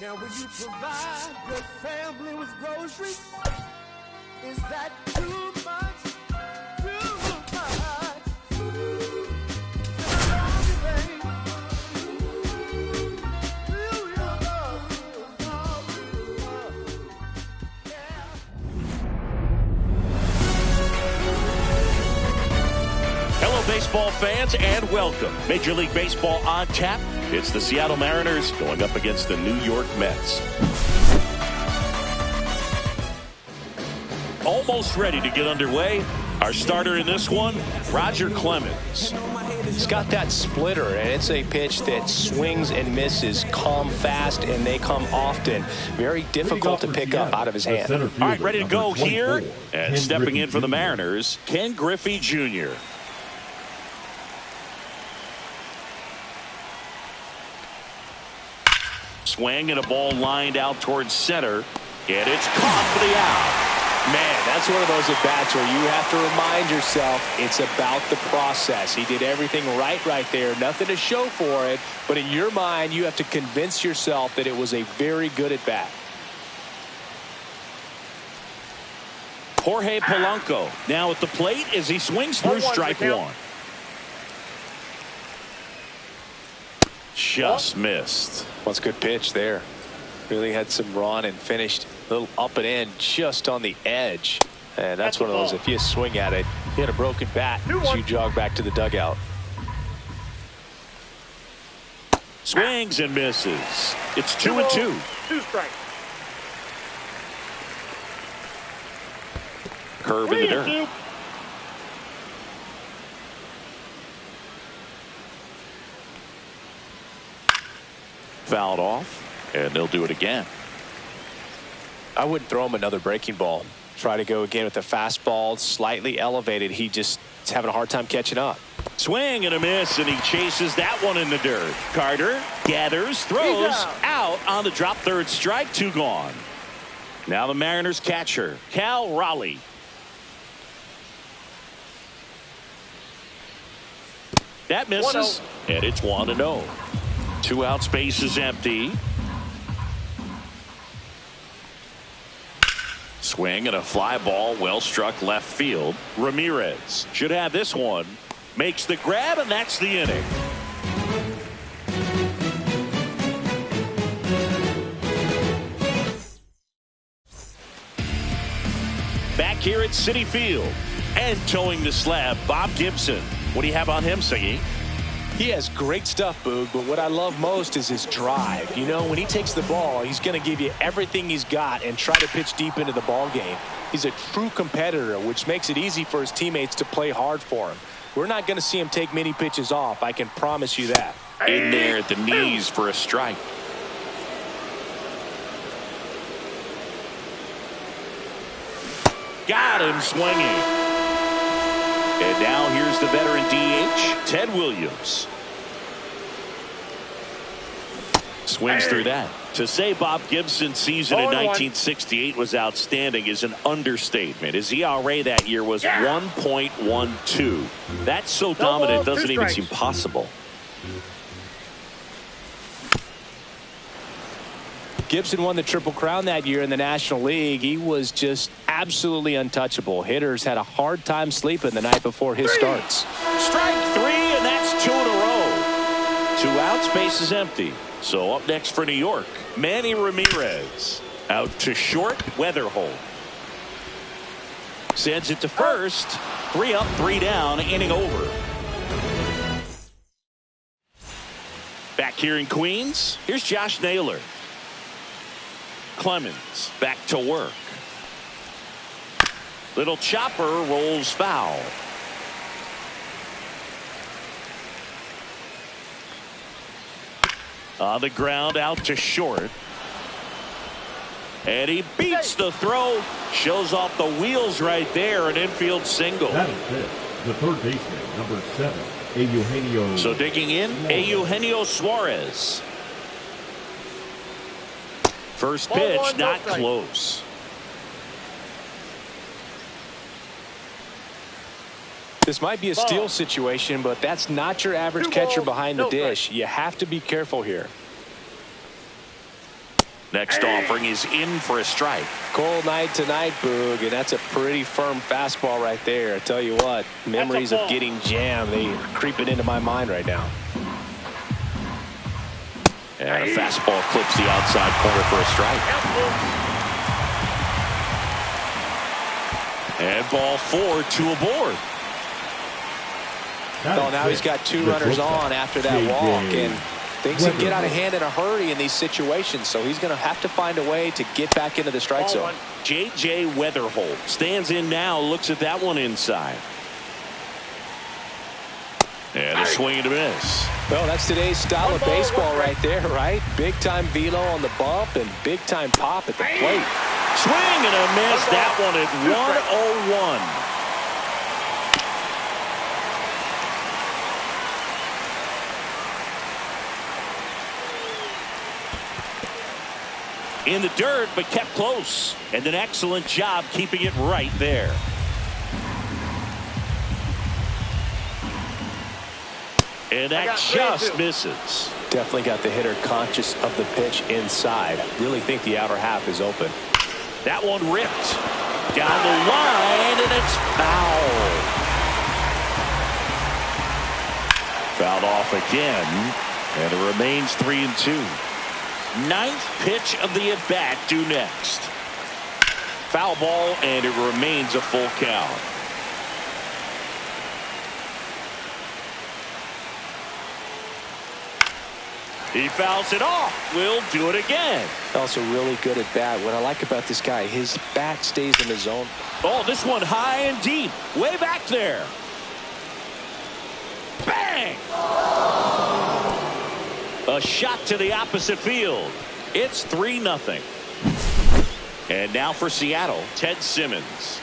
Now will you provide your family with groceries? Is that too much? Too much? Hello, baseball fans, and welcome. Major League Baseball on tap. It's the Seattle Mariners going up against the New York Mets. Almost ready to get underway. Our starter in this one, Roger Clemens. He's got that splitter, and it's a pitch that swings and misses, come fast, and they come often. Very difficult to pick up out of his hand. All right, ready to go here. And stepping in for the Mariners, Ken Griffey Jr. Swing and a ball lined out towards center, and it's caught for the out. Man, that's one of those at-bats where you have to remind yourself it's about the process. He did everything right there. Nothing to show for it, but in your mind, you have to convince yourself that it was a very good at-bat. Jorge Polanco now at the plate as he swings through strike one. Just missed. Well, it's a good pitch there. Really had some run and finished a little up and in just on the edge. And that's one of those, if you swing at it, you had a broken bat as you jog back to the dugout. Swings and misses. It's 2-2. 2 strikes. Curve in the dirt. Fouled off, and they'll do it again. I wouldn't throw him another breaking ball. Try to go again with the fastball, slightly elevated. He just is having a hard time catching up. Swing and a miss, and he chases that one in the dirt. Carter gathers, throws out on the drop, third strike, 2 gone. Now the Mariners catcher, Cal Raleigh. That misses, and it's 1-0. 2 outs, base is empty. Swing and a fly ball, well struck left field. Ramirez should have this one. Makes the grab, and that's the inning. Back here at Citi Field and towing the slab, Bob Gibson. What do you have on him, Siggy? He has great stuff, Boog, but what I love most is his drive. You know, when he takes the ball, he's going to give you everything he's got and try to pitch deep into the ball game. He's a true competitor, which makes it easy for his teammates to play hard for him. We're not going to see him take many pitches off, I can promise you that. In there at the knees for a strike. Got him swinging. And now here's the veteran DH, Ted Williams. Swings through that. To say Bob Gibson's season in 1968 was outstanding is an understatement. His ERA that year was 1.12. That's so dominant it doesn't even seem possible. Gibson won the Triple Crown that year in the National League. He was just absolutely untouchable. Hitters had a hard time sleeping the night before his starts. Strike 3, and that's 2 in a row. 2 outs, base is empty. So up next for New York, Manny Ramirez. Out to short, Weatherholt. Sends it to first. 3 up, 3 down, inning over. Back here in Queens, here's Josh Naylor. Clemens back to work. Little chopper rolls foul. On the ground, out to short. And he beats the throw. Shows off the wheels right there. An infield single. That is it. The third baseman, number 7, Eugenio. So digging in, Eugenio Suarez. First pitch, not close. This might be a steal situation, but that's not your average catcher behind the dish. You have to be careful here. Next offering is in for a strike. Cold night tonight, Boog, and that's a pretty firm fastball right there. I tell you what, memories of getting jammed, they are creeping into my mind right now. And a fastball clips the outside corner for a strike. And ball 4, 2 aboard. Oh, now he's got 2 runners on after that walk, and things can get out of hand in a hurry in these situations, so he's going to have to find a way to get back into the strike zone. J.J. Weatherholt stands in now, looks at that one inside. And a swing and a miss. Well, that's today's style of baseball right there, right? Big-time velo on the bump and big-time pop at the plate. Swing and a miss. That one at 101. In the dirt, but kept close. And an excellent job keeping it right there. And that just misses. Definitely got the hitter conscious of the pitch inside. Really think the outer half is open. That one ripped. Down the line, and it's foul. Fouled off again. And it remains 3-2. 9th pitch of the at-bat due next. Foul ball, and it remains a full count. He fouls it off. We'll do it again. Also really good at bat. What I like about this guy, his bat stays in the zone. Oh, this one high and deep. Way back there. Bang! A shot to the opposite field. It's 3-0. And now for Seattle, Ted Simmons.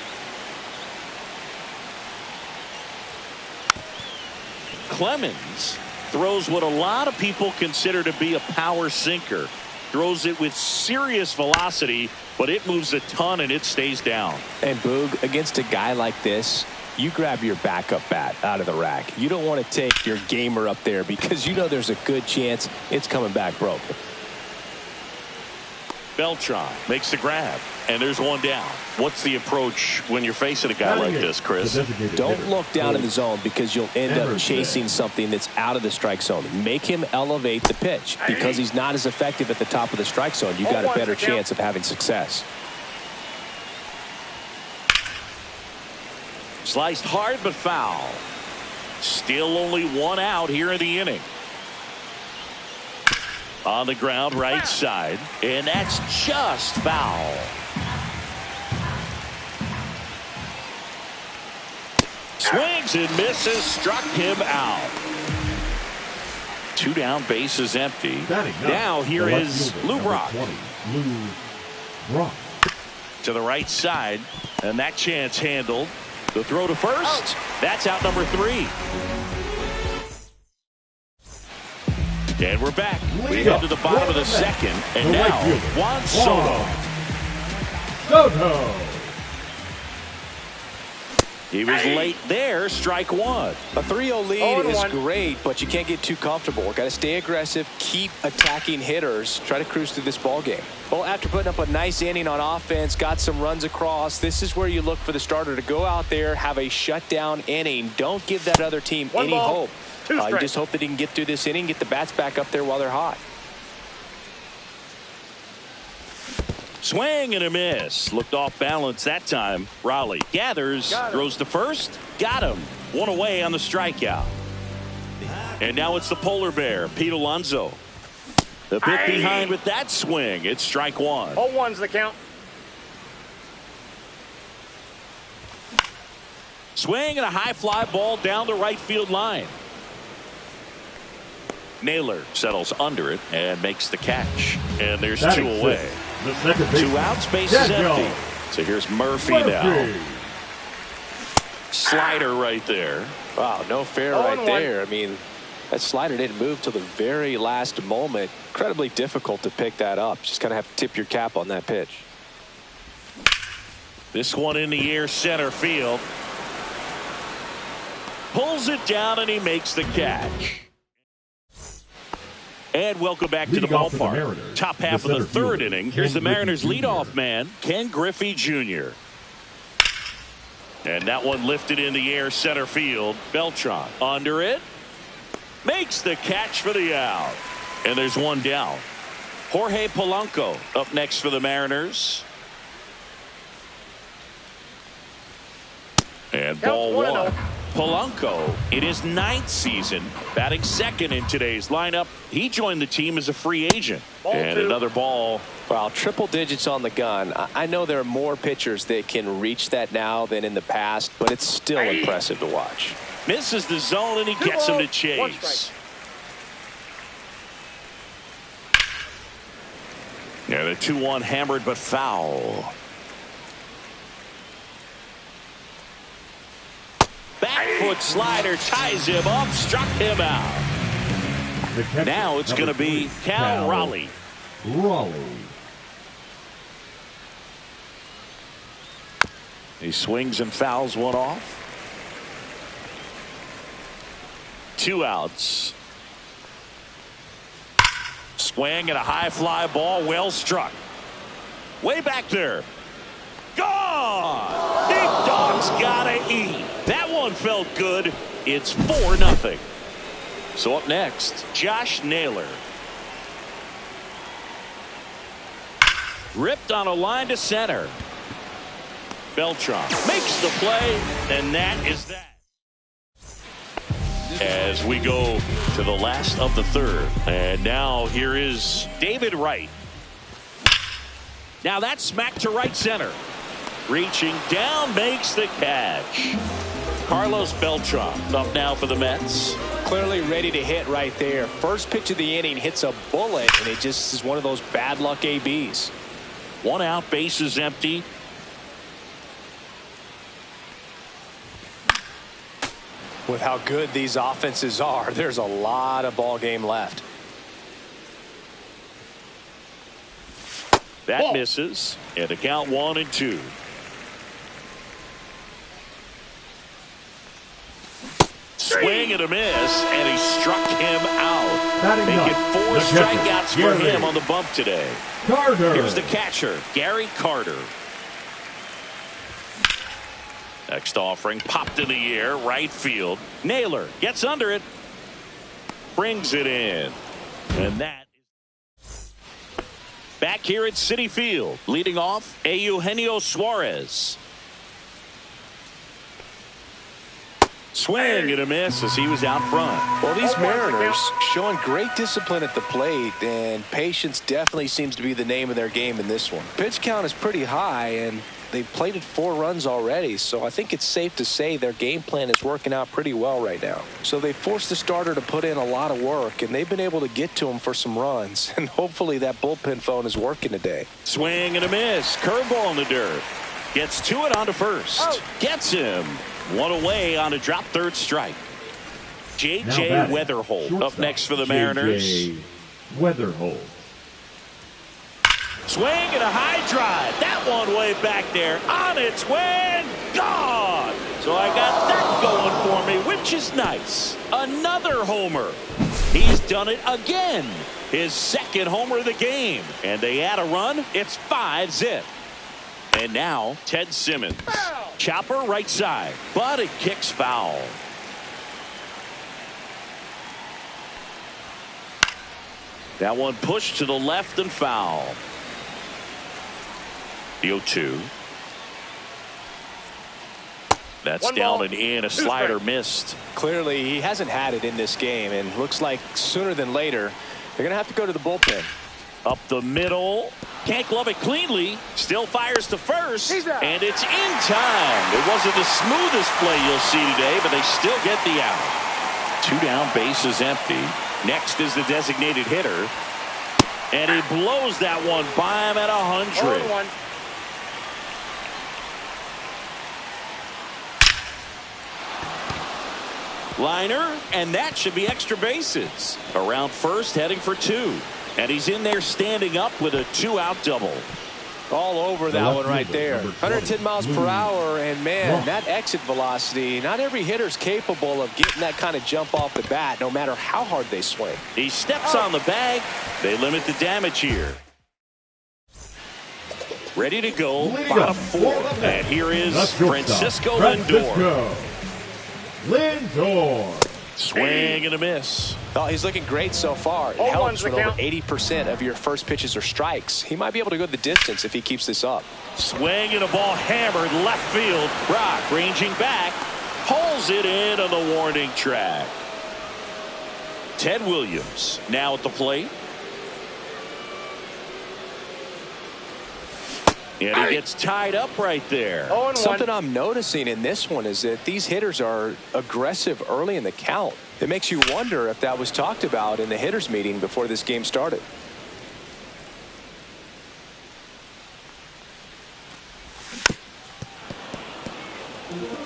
Clemens throws what a lot of people consider to be a power sinker. Throws it with serious velocity, but it moves a ton and it stays down. And Boog, against a guy like this, you grab your backup bat out of the rack. You don't want to take your gamer up there because you know there's a good chance it's coming back broken. Beltran makes the grab, and there's one down. What's the approach when you're facing a guy like this, Chris? Don't look down in the zone because you'll end up chasing something that's out of the strike zone. Make him elevate the pitch. Because he's not as effective at the top of the strike zone, you got a better chance of having success. Sliced hard but foul. Still only 1 out here in the inning. On the ground, right side, and that's just foul. Swings and misses, struck him out. 2 down, bases empty. Now here is Lou Brock. To the right side, and that chance handled. The throw to first. That's out number 3. And we're back. We head to the bottom of the second. And now, Juan Soto. He was late there. Strike 1. A 3-0 lead is great, but you can't get too comfortable. Got to stay aggressive, keep attacking hitters, try to cruise through this ball game. Well, after putting up a nice inning on offense, got some runs across, this is where you look for the starter to go out there, have a shutdown inning. Don't give that other team any hope. You just hope that he can get through this inning, get the bats back up there while they're hot. Swing and a miss. Looked off balance that time. Raleigh gathers, throws to first. Got him. 1 away on the strikeout. And now it's the polar bear, Pete Alonso. The bit behind with that swing. It's strike 1. 0-1's the count. Swing and a high fly ball down the right field line. Naylor settles under it and makes the catch. And there's 2 away. 2 outs, base is empty. So here's Murphy now. Slider right there. Wow, no fair right there. I mean, that slider didn't move till the very last moment. Incredibly difficult to pick that up. Just kind of have to tip your cap on that pitch. This one in the air, center field. Pulls it down and he makes the catch. And welcome back to the Leading off for the ballpark. Mariners, Top half the of the center third fielder, inning. Here's Ken the Mariners' Griffey Jr. leadoff man, Ken Griffey Jr. And that one lifted in the air center field. Beltran under it. Makes the catch for the out. And there's one down. Jorge Polanco up next for the Mariners. And ball one. Polanco in his 9th season, batting second in today's lineup. He joined the team as a free agent. And another ball. Well, triple digits on the gun. I know there are more pitchers that can reach that now than in the past, but it's still impressive to watch. Misses the zone, and he gets him to chase. Yeah, the 2-1 hammered but foul. Back foot slider ties him up, struck him out. Now it's going to be Cal Raleigh. He swings and fouls one off. 2 outs. Swing and a high fly ball, well struck. Way back there. Gone! Big dog's gotta eat. That one felt good. It's 4-0. So up next, Josh Naylor. Ripped on a line to center. Beltran makes the play, and that is that. As we go to the last of the third. And now here is David Wright. Now that's smacked to right center. Reaching down, makes the catch. Carlos Beltran up now for the Mets. Clearly ready to hit right there. First pitch of the inning hits a bullet, and it just is one of those bad luck ABs. 1 out, bases empty. With how good these offenses are, there's a lot of ball game left. That misses, and the count 1-2. Swing and a miss, and he struck him out. Making 4 strikeouts for him on the bump today. Here's the catcher, Gary Carter. Next offering popped in the air, right field. Naylor gets under it, brings it in, and that is back here at Citi Field. Leading off, Eugenio Suarez. Swing and a miss as he was out front. Well, these Mariners showing great discipline at the plate, and patience definitely seems to be the name of their game in this one. Pitch count is pretty high, and they've plated 4 runs already, so I think it's safe to say their game plan is working out pretty well right now. So they forced the starter to put in a lot of work, and they've been able to get to him for some runs, and hopefully that bullpen phone is working today. Swing and a miss. Curveball in the dirt. Gets to it onto first. Gets him. 1 away on a drop third strike. J.J. Weatherholt up next for the Mariners. Weatherholt. Swing and a high drive. That one way back there. On its way. Gone. So I got that going for me, which is nice. Another homer. He's done it again. His 2nd homer of the game. And they add a run. It's 5-zip. And now Ted Simmons. Chopper right side, but it kicks foul. That one pushed to the left and foul. The 0-2. That's down and in. A slider missed. Clearly he hasn't had it in this game, and looks like sooner than later they're going to have to go to the bullpen. Up the middle. Can't glove it cleanly. Still fires to first. And it's in time. It wasn't the smoothest play you'll see today, but they still get the out. 2 down, bases empty. Next is the designated hitter. And he blows that one by him at 100. Liner, and that should be extra bases. Around first, heading for 2. And he's in there standing up with a 2-out double. All over that one right there. 110 miles per hour, and man, that exit velocity, not every hitter's capable of getting that kind of jump off the bat, no matter how hard they swing. He steps on the bag. They limit the damage here. Ready to go, bottom four. And here is Francisco Lindor. Swing and a miss. Oh, he's looking great so far. It helps when over 80% of your first pitches are strikes. He might be able to go the distance if he keeps this up. Swing and a ball hammered left field. Brock ranging back. Pulls it in on the warning track. Ted Williams now at the plate. And he gets tied up right there. Something I'm noticing in this one is that these hitters are aggressive early in the count. It makes you wonder if that was talked about in the hitters meeting before this game started.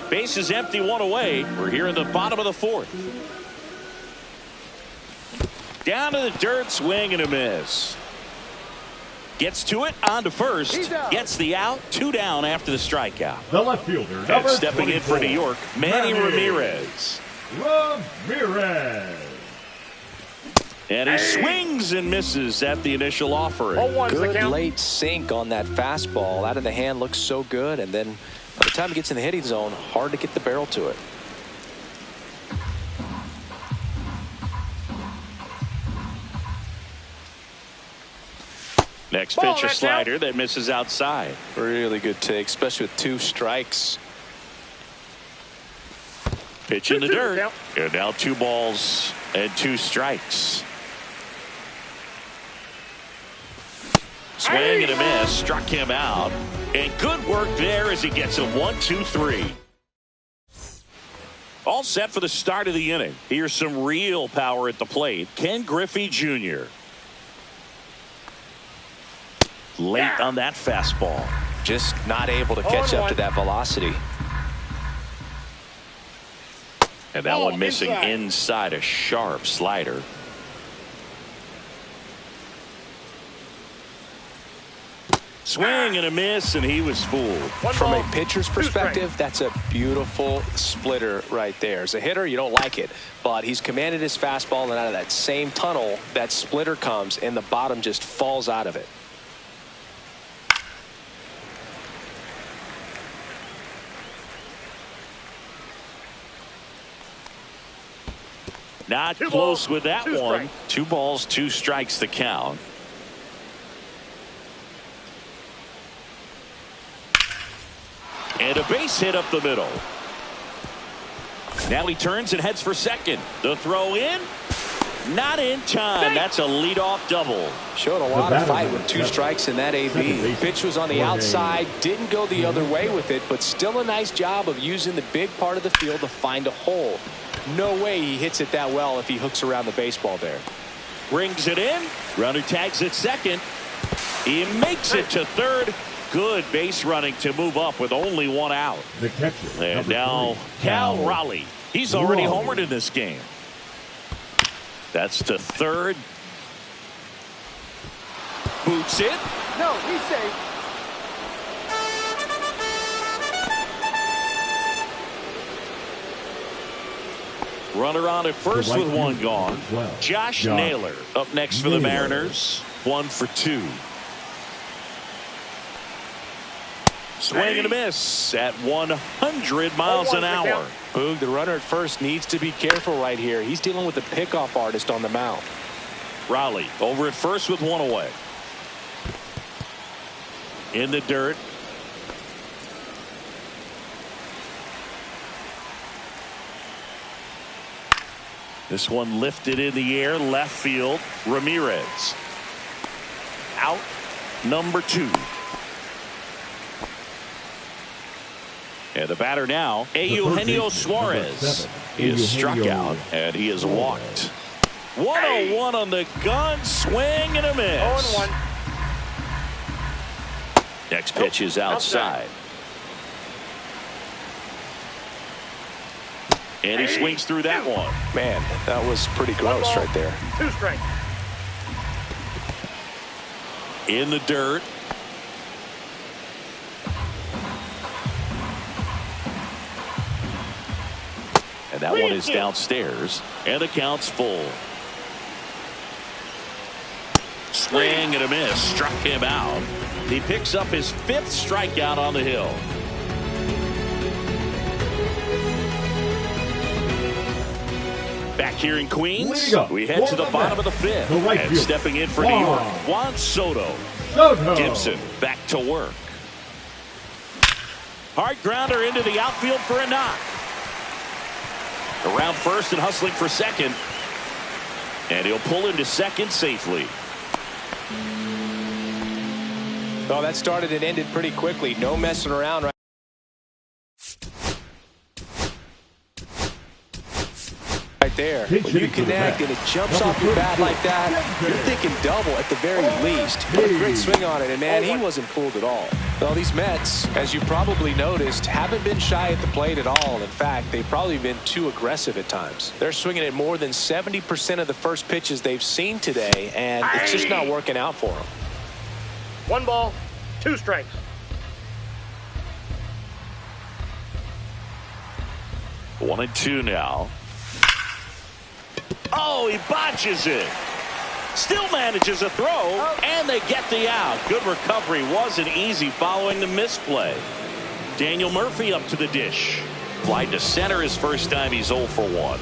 Base is empty, one away. We're here in the bottom of the fourth. Down to the dirt, swing and a miss. Gets to it, on to first, gets the out, 2 down after the strikeout. The left fielder, and stepping in for New York, Manny Ramirez. And he swings and misses at the initial offering. Good late sink on that fastball. Out of the hand looks so good, and then by the time it gets in the hitting zone, hard to get the barrel to it. Next pitch, a slider that misses outside. Really good take, especially with 2 strikes. Pitch in the dirt. And now 2 balls and 2 strikes. Swing and a miss. Struck him out. And good work there as he gets a 1-2-3. All set for the start of the inning. Here's some real power at the plate. Ken Griffey Jr. Late on that fastball. Just not able to catch up to that velocity. And that one missing inside a sharp slider. Swing and a miss, and he was fooled. From a pitcher's perspective, that's a beautiful splitter right there. As a hitter, you don't like it, but he's commanded his fastball, and out of that same tunnel, that splitter comes, and the bottom just falls out of it. Not close with that one. 2 balls, 2 strikes the count. And a base hit up the middle. Now he turns and heads for second. The throw in. Not in time. That's a leadoff double. Showed a lot of fight with 2 strikes in that AB. Pitch was on the outside. Didn't go the other way with it, but still a nice job of using the big part of the field to find a hole. No way he hits it that well if he hooks around the baseball there. Brings it in. Runner tags at second. He makes it to third. Good base running to move up with only 1 out. The catcher. And now Cal Raleigh. He's already homered in this game. That's to third. Boots it. No, he's safe. Runner on at first with 1 gone. Josh Naylor up next for the Mariners. 1 for 2. Swing and a miss at 100 miles an hour. Boog, the runner at first needs to be careful right here. He's dealing with a pickoff artist on the mound. Raleigh over at first with 1 away. In the dirt. This one lifted in the air, left field. Ramirez. Out number 2. And the batter now, Eugenio Suarez. He is struck out, and he is walked. 1-0-1 on the gun, swing and a miss. 0-1. Next pitch is outside. And he swings through that one. Man, that was pretty gross right there. 2 strikes. In the dirt. That one is downstairs, and the count's full. Swing and a miss. Struck him out. He picks up his 5th strikeout on the hill. Back here in Queens, we head to the bottom of the 5th. And stepping in for New York, Juan Soto. Gibson back to work. Hard grounder into the outfield for a knock. Around first and hustling for second. And he'll pull into second safely. Oh, that started and ended pretty quickly. No messing around right there. When you connect and it jumps off your bat like that, you're thinking double at the very least. What a great swing on it, and man, he wasn't fooled at all. Well, these Mets, as you probably noticed, haven't been shy at the plate at all. In fact, they've probably been too aggressive at times. They're swinging at more than 70% of the first pitches they've seen today, and it's just not working out for them. 1 ball, 2 strikes. One and two now. Oh, he botches it. Still manages a throw, and they get the out. Good recovery. Wasn't easy following the misplay. Daniel Murphy up to the dish. Fly to center his first time. He's 0 for 1.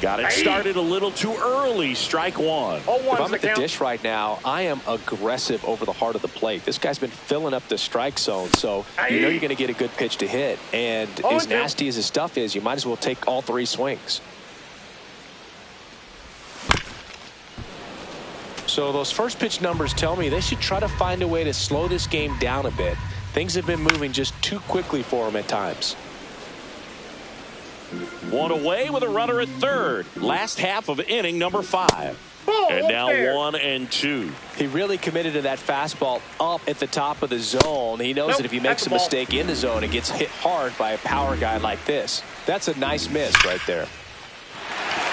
Got it started a little too early. Strike one. If I'm at the dish right now, I am aggressive over the heart of the plate. This guy's been filling up the strike zone, so you know you're going to get a good pitch to hit. And as nasty as his stuff is, you might as well take all 3 swings. So those first pitch numbers tell me they should try to find a way to slow this game down a bit. Things have been moving just too quickly for him at times. One away with a runner at third. Last half of inning number 5. And now 1 and 2. He really committed to that fastball up at the top of the zone. He knows that if he makes a mistake in the zone, it gets hit hard by a power guy like this. That's a nice miss right there.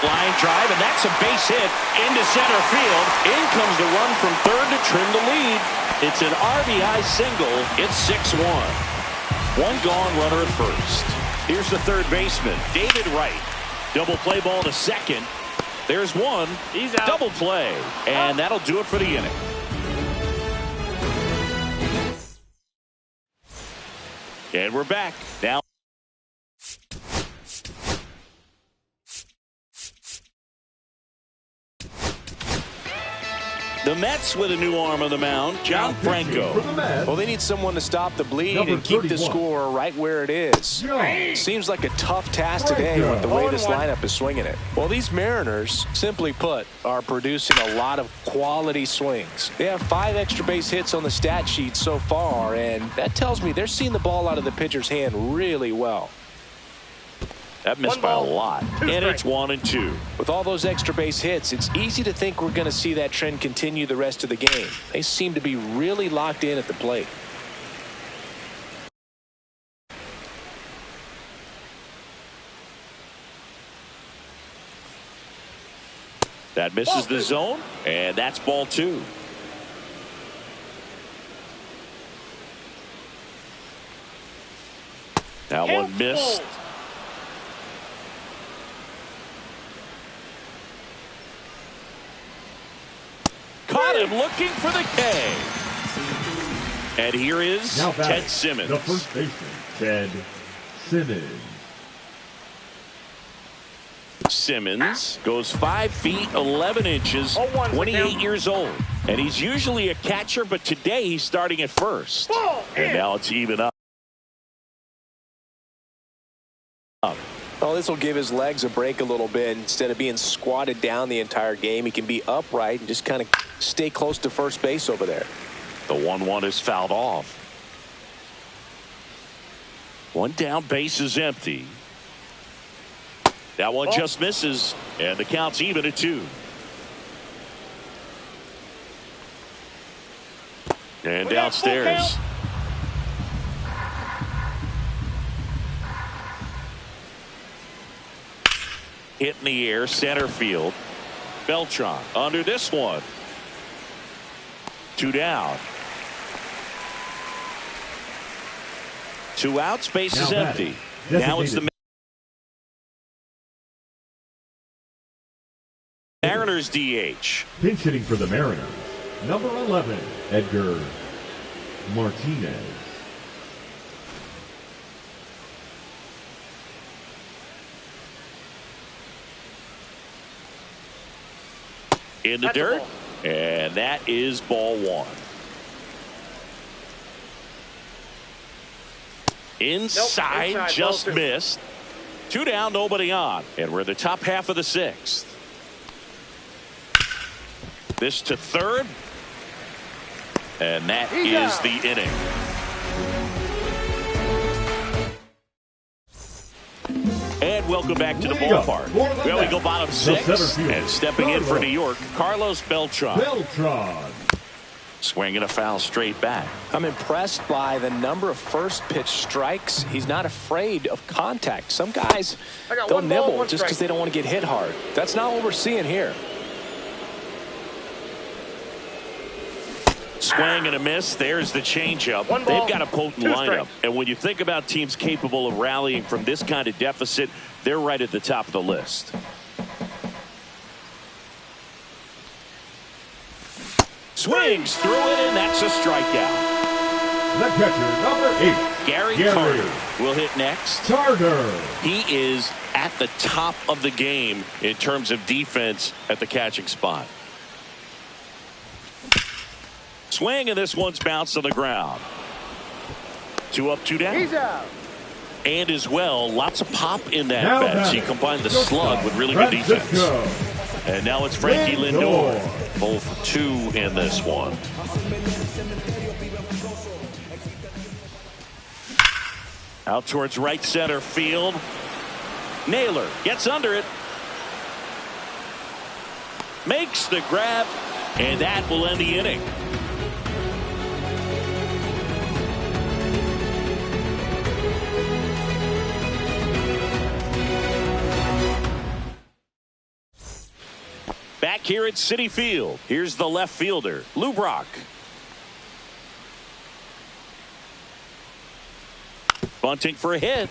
Line drive, and that's a base hit into center field. In comes the run from third to trim the lead. It's an RBI single. It's 6-1. 1 gone, runner at first. Here's the third baseman, David Wright. Double play ball to second. There's one. He's out. Double play. And that'll do it for the inning. And we're back. Now the Mets with a new arm on the mound, John Franco. Well, they need someone to stop the bleed and keep the score right where it is. Seems like a tough task today with the way this lineup is swinging it. Well, these Mariners, simply put, are producing a lot of quality swings. They have 5 extra base hits on the stat sheet so far, and that tells me they're seeing the ball out of the pitcher's hand really well. That missed by a lot. And it's 1 and 2. With all those extra base hits, it's easy to think we're going to see that trend continue the rest of the game. They seem to be really locked in at the plate. That misses the zone, and that's ball 2. That one missed. Caught him looking for the K. And here is Ted Simmons. The first baseman, Ted Simmons. Simmons goes 5 feet 11 inches, 28 years old. And he's usually a catcher, but today he's starting at first. And now it's even up. Well, this will give his legs a break a little bit. Instead of being squatted down the entire game, he can be upright and just kind of stay close to first base over there. The 1-1 is fouled off. 1 down, base is empty. That one just misses, and the count's even at 2. And downstairs. Hit in the air, center field. Beltran under this one. 2 down. 2 outs, base is empty. Now it's the Mariners DH. Pinch hitting for the Mariners, number 11, Edgar Martinez. In the dirt, and that is ball one. Inside, just missed. 2 down, nobody on. And we're in the top half of the 6th. This to third. And that is the inning. And welcome back to the ballpark. Well, we go bottom 6. And stepping in for New York, Carlos Beltran. Swinging a foul straight back. I'm impressed by the number of first pitch strikes. He's not afraid of contact. Some guys, they'll nibble just because they don't want to get hit hard. That's not what we're seeing here. Swing and a miss. There's the changeup. They've got a potent lineup. And when you think about teams capable of rallying from this kind of deficit, they're right at the top of the list. Swings through it, and that's a strikeout. The catcher, number 8. Gary Carter will hit next. He is at the top of the game in terms of defense at the catching spot. Swing, and this one's bounced on the ground. 2 up, 2 down. He's out. And as well, lots of pop in that bat. He combined the slug with really good defense. And now it's Frankie Lindor. Both 2 in this one. Out towards right center field. Naylor gets under it. Makes the grab. And that will end the inning. Back here at Citi Field, here's the left fielder, Lou Brock. Bunting for a hit.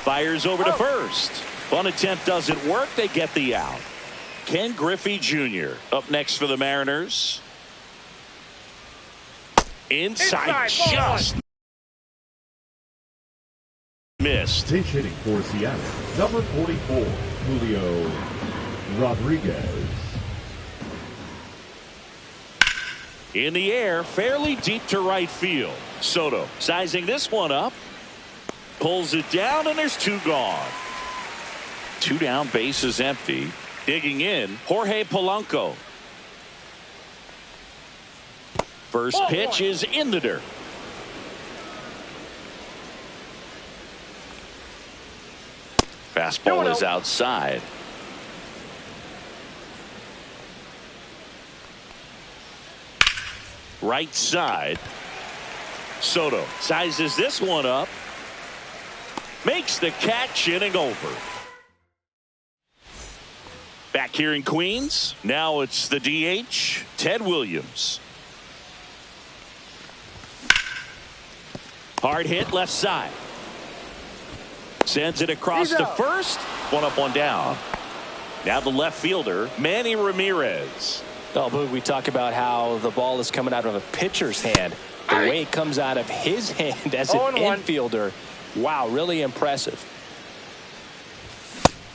Fires over to first. Bunt attempt doesn't work. They get the out. Ken Griffey Jr. up next for the Mariners. Inside just missed. Pinch hitting for Seattle, number 44, Julio Rodriguez. In the air, fairly deep to right field. Soto sizing this one up. Pulls it down, and there's 2 gone. 2 down, base is empty. Digging in, Jorge Polanco. First pitch is in the dirt. Fastball is outside. Right side. Soto sizes this one up. Makes the catch, inning over. Back here in Queens, now it's the DH, Ted Williams. Hard hit left side. Sends it across to first. 1 up, 1 down. Now the left fielder, Manny Ramirez. Oh, Boog, we talk about how the ball is coming out of a pitcher's hand. The way it comes out of his hand as an infielder, wow, really impressive.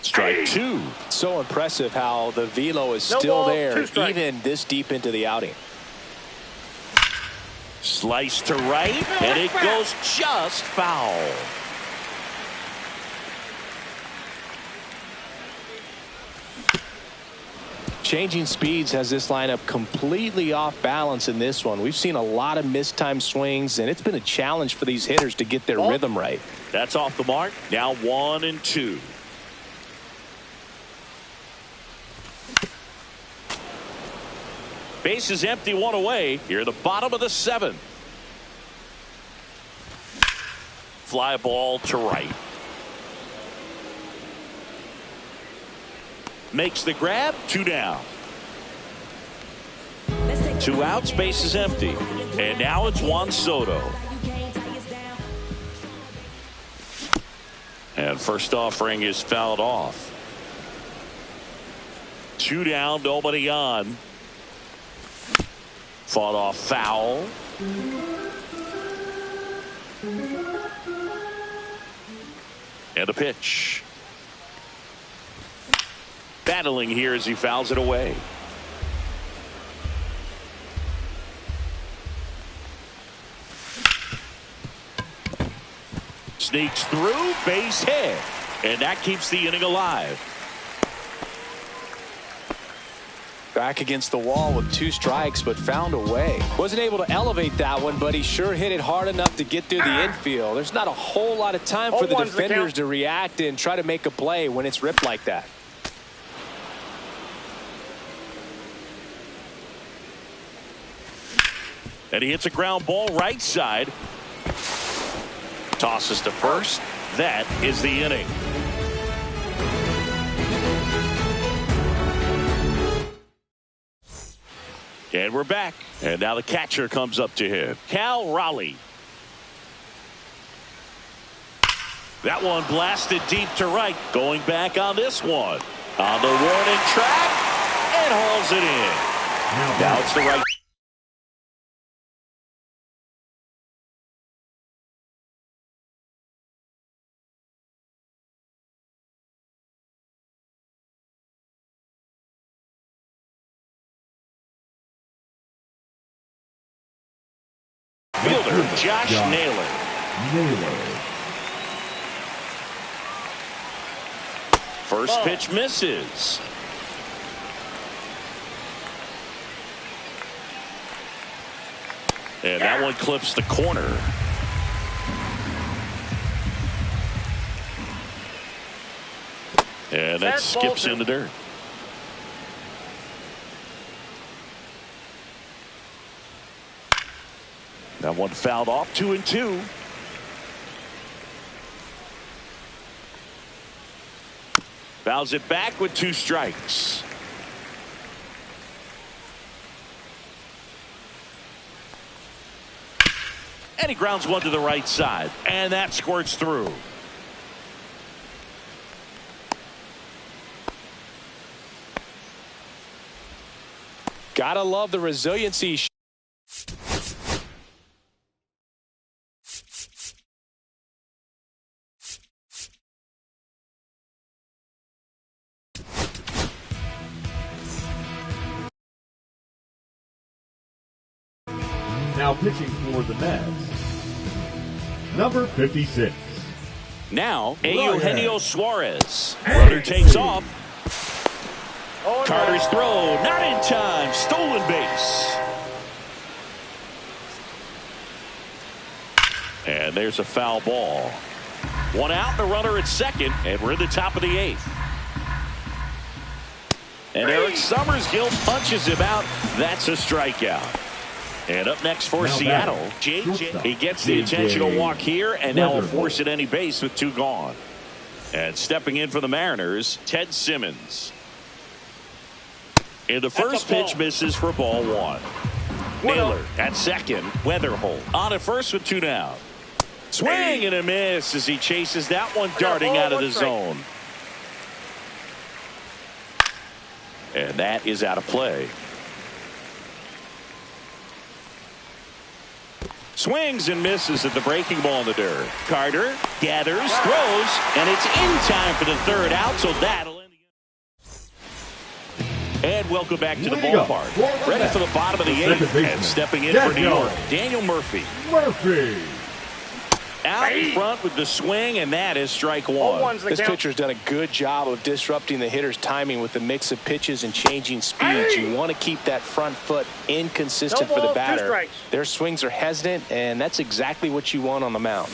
Strike 2. So impressive how the velo is still there even this deep into the outing. Slice to right, and it goes just foul. Changing speeds has this lineup completely off balance in this one. We've seen a lot of mistimed swings, and it's been a challenge for these hitters to get their rhythm right. That's off the mark. Now 1 and 2. Base is empty, 1 away. Here, the bottom of the 7th. Fly ball to right. Makes the grab. 2 down. 2 outs. Base is empty. And now it's Juan Soto. And first offering is fouled off. 2 down, nobody on. Fought off foul. And a pitch. Battling here as he fouls it away. Sneaks through, base hit. And that keeps the inning alive. Back against the wall with 2 strikes, but found a way. Wasn't able to elevate that one, but he sure hit it hard enough to get through the infield. There's not a whole lot of time for the defenders to react and try to make a play when it's ripped like that. And he hits a ground ball right side. Tosses to first. That is the inning. And we're back. And now the catcher comes up to him. Cal Raleigh. That one blasted deep to right. Going back on this one. On the warning track. And hauls it in. Now it's the right. Fielder Josh Naylor. First pitch misses. And that one clips the corner. And that skips in the dirt. That one fouled off. 2-2. Fouls it back with 2 strikes. And he grounds one to the right side. And that squirts through. Gotta love the resiliency. Now pitching for the Mets, number 56. Now, Eugenio Suarez. Runner takes off. Carter's throw, not in time. Stolen base. And there's a foul ball. 1 out, and a runner at second, and we're in the top of the 8th. And Eric Summersgill punches him out. That's a strikeout. And up next for Seattle, JJ. He gets the intentional walk here, and now will force at any base with 2 gone. And stepping in for the Mariners, Ted Simmons. And the first pitch misses for ball 1. Naylor at second. Weatherholt on at first with 2 down. Swing and a miss as he chases that one darting out of the zone. And that is out of play. Swings and misses at the breaking ball in the dirt. Carter gathers, throws, and it's in time for the 3rd out, so that'll end the game. And welcome back to the ballpark. Ready for the bottom of the 8th, and stepping in for New York, Daniel Murphy. Out in front with the swing, and that is strike 1. This pitcher's done a good job of disrupting the hitter's timing with the mix of pitches and changing speeds. You want to keep that front foot inconsistent for the batter. Their swings are hesitant, and that's exactly what you want on the mound.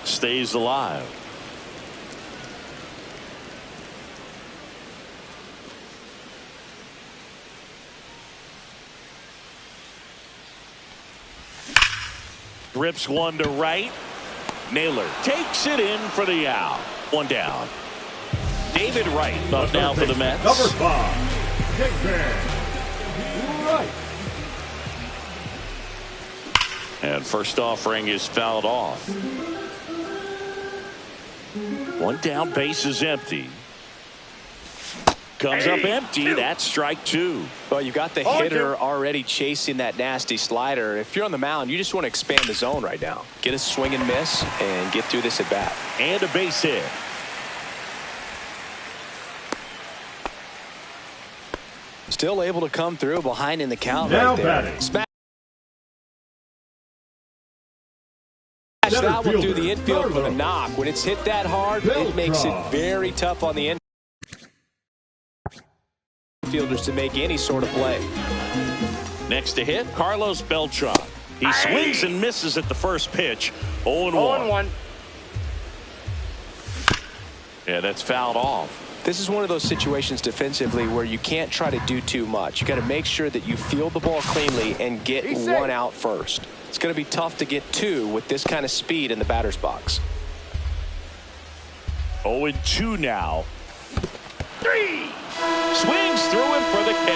Stays alive. Rips one to right. Naylor takes it in for the out. 1 down. David Wright up now for the Mets. Number 5, David Wright. And first offering is fouled off. One down, base is empty. Comes up empty. That's strike two. Well, you got the hitter already chasing that nasty slider. If you're on the mound, you just want to expand the zone right now. Get a swing and miss and get through this at bat. And a base hit. Still able to come through behind in the count Now right there. batting. Smash that one through the infield for the knock. When it's hit that hard, it makes it very tough on the infielders to make any sort of play. Next to hit, Carlos Beltran. He swings and misses at the first pitch. 0-1. Yeah, that's fouled off. This is one of those situations defensively where you can't try to do too much. You got to make sure that you field the ball cleanly and get one out first. It's going to be tough to get two with this kind of speed in the batter's box. 0-2 now. Swings through it for the K.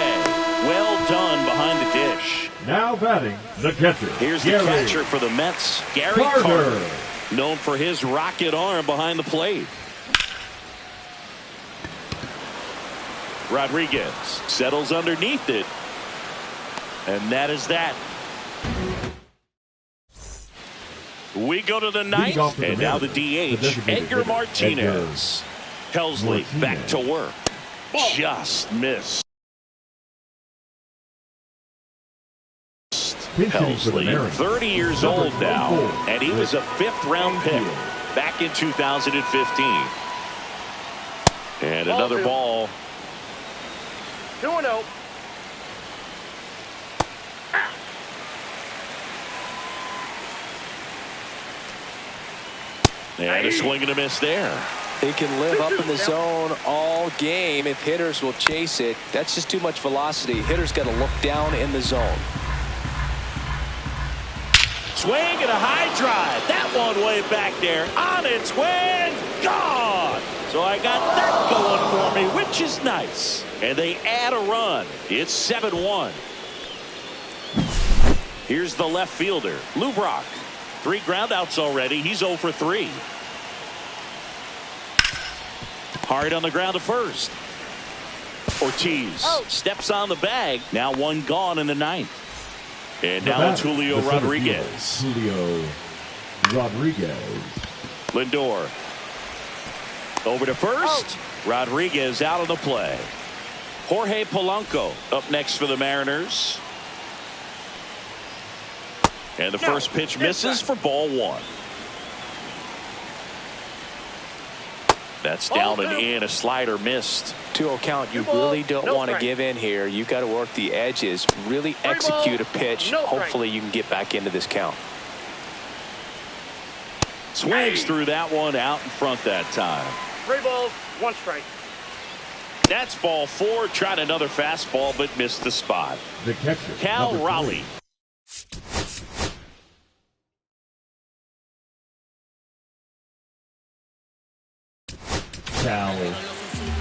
Well done behind the dish. Now batting, the catcher. Here's the catcher for the Mets, Gary Carter. Known for his rocket arm behind the plate. Rodriguez settles underneath it. And that is that. We go to the ninth, and now the DH, Edgar Martinez. Helsley back to work. Just missed. Helsley, 30 years old now, and he was a 5th-round pick back in 2015. And another ball. 2-0. And a swing and a miss there. He can live up in the zone all game if hitters will chase it. That's just too much velocity. Hitters got to look down in the zone. Swing and a high drive. That one way back there. On its way. Gone. So I got that going for me, which is nice. And they add a run. It's 7-1. Here's the left fielder, Lou Brock. 3 groundouts already. He's 0 for 3. Hard on the ground to first. Ortiz steps on the bag. Now 1 gone in the 9th. And now it's Julio Rodriguez. Julio Rodriguez. Lindor. Over to first. Rodriguez out of the play. Jorge Polanco up next for the Mariners. And the first pitch misses for ball 1. That's down and in. A slider missed. 2-0 count. You really don't want to give in here. You got to work the edges. Really execute a pitch. Hopefully you can get back into this count. Swings through that one out in front that time. 3 balls, 1 strike. That's ball 4. Tried another fastball but missed the spot. The catcher, Cal Raleigh.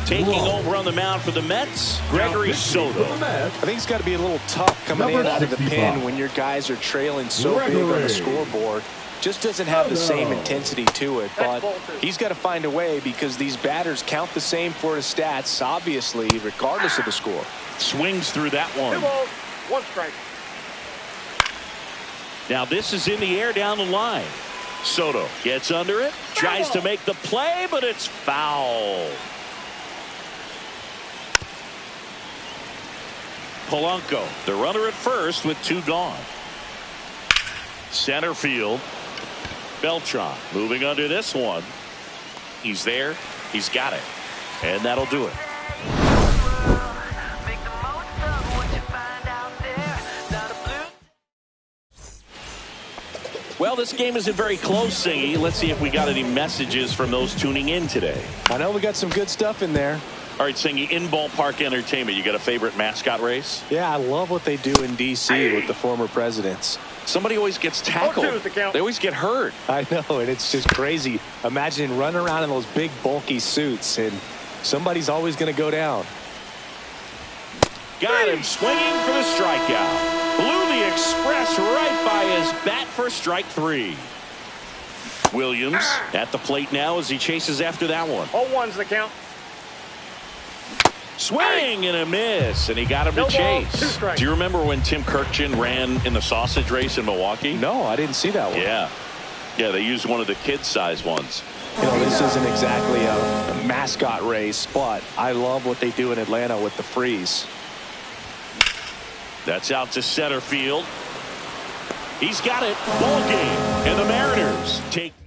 Taking over on the mound for the Mets, Gregory Soto. I think it's got to be a little tough coming in out of the pen when your guys are trailing so big on the scoreboard. Just doesn't have the same intensity to it, but he's got to find a way because these batters count the same for his stats, obviously, regardless of the score. Swings through that 2 one. balls, 1 strike. Now this is in the air down the line. Soto gets under it, tries to make the play, but it's foul. Polanco, the runner at first with 2 gone. Center field. Beltran moving under this one. He's there. He's got it. And that'll do it. Well, this game isn't very close, Singy. Let's see if we got any messages from those tuning in today. I know we got some good stuff in there. All right, Singy, in ballpark entertainment, you got a favorite mascot race? Yeah, I love what they do in D.C. with the former presidents. Somebody always gets tackled. They always get hurt. I know, and it's just crazy. Imagine running around in those big, bulky suits, and somebody's always going to go down. Got him swinging for the strikeout. Blew the express right by his bat for strike 3. Williams at the plate now as he chases after that one. 0-1's the count. Swing and a miss, and he got him to chase. Do you remember when Tim Kirkjian ran in the sausage race in Milwaukee? No, I didn't see that one. Yeah, they used one of the kid-size ones. You know, this isn't exactly a mascot race, but I love what they do in Atlanta with the freeze. That's out to center field. He's got it. Ball game, and the Mariners take this.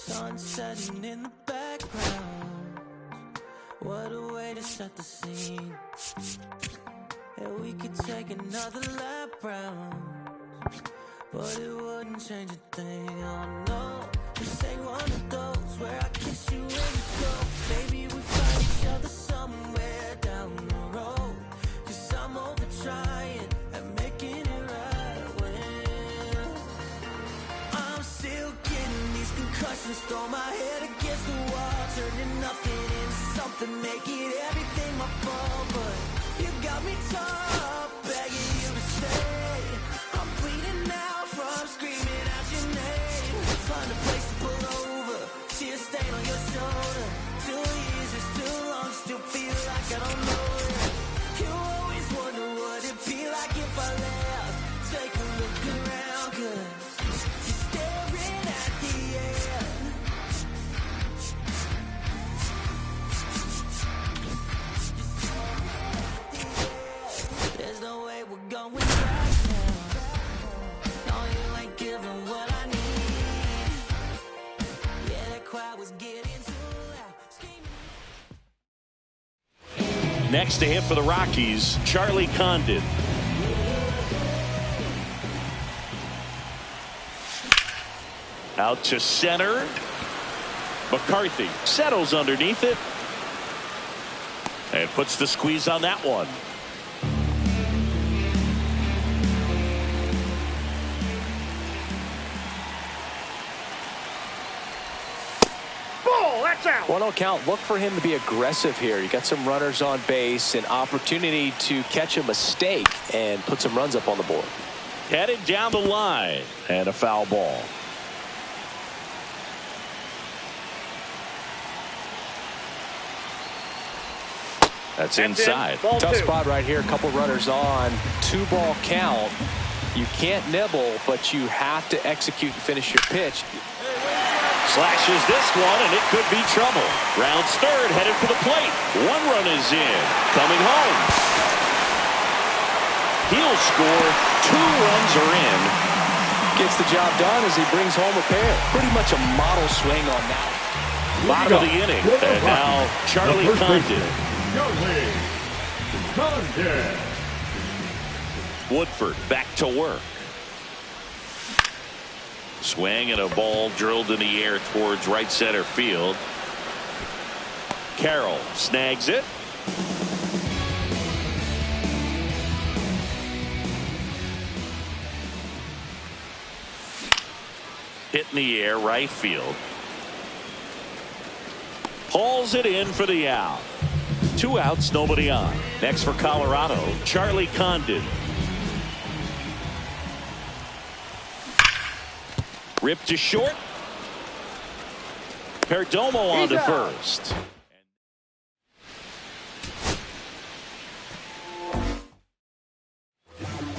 Sun setting in the background. What a way to set the scene. And we could take another lap round, but it wouldn't change a thing. Oh no, this ain't one of those where I kiss you and you go. Maybe we find each other somewhere down the road, 'cause I'm over trying and making it right when I'm still getting these concussions. Throw my head against the wall, turning nothing into something, make it everything my fault. But you got me top, begging you to stay. I'm bleeding now from screaming out your name. Find a place to pull over, see a stain on your shoulder. 2 years is too long, still feel like I don't know it. You always wonder what it'd be like if I left. Next to hit for the Rockies, Charlie Condon. Out to center. McCarthy settles underneath it and puts the squeeze on that one. Ball, that's out. 1-0 count. Look for him to be aggressive here. You got some runners on base, an opportunity to catch a mistake and put some runs up on the board. Headed down the line and a foul ball. That's inside. Tough spot right here. A couple runners on. 2-ball count. You can't nibble, but you have to execute and finish your pitch. Slashes this one, and it could be trouble. Rounds third, headed for the plate. 1 run is in. Coming home. He'll score. 2 runs are in. Gets the job done as he brings home a pair. Pretty much a model swing on that. Bottom of the inning. And now Charlie Condon. Woodford back to work. Swing and a ball drilled in the air towards right center field. Carroll snags it. Hit in the air right field. Hauls it in for the out. 2 outs, nobody on. Next for Colorado, Charlie Condon. Ripped to short. Perdomo on to first.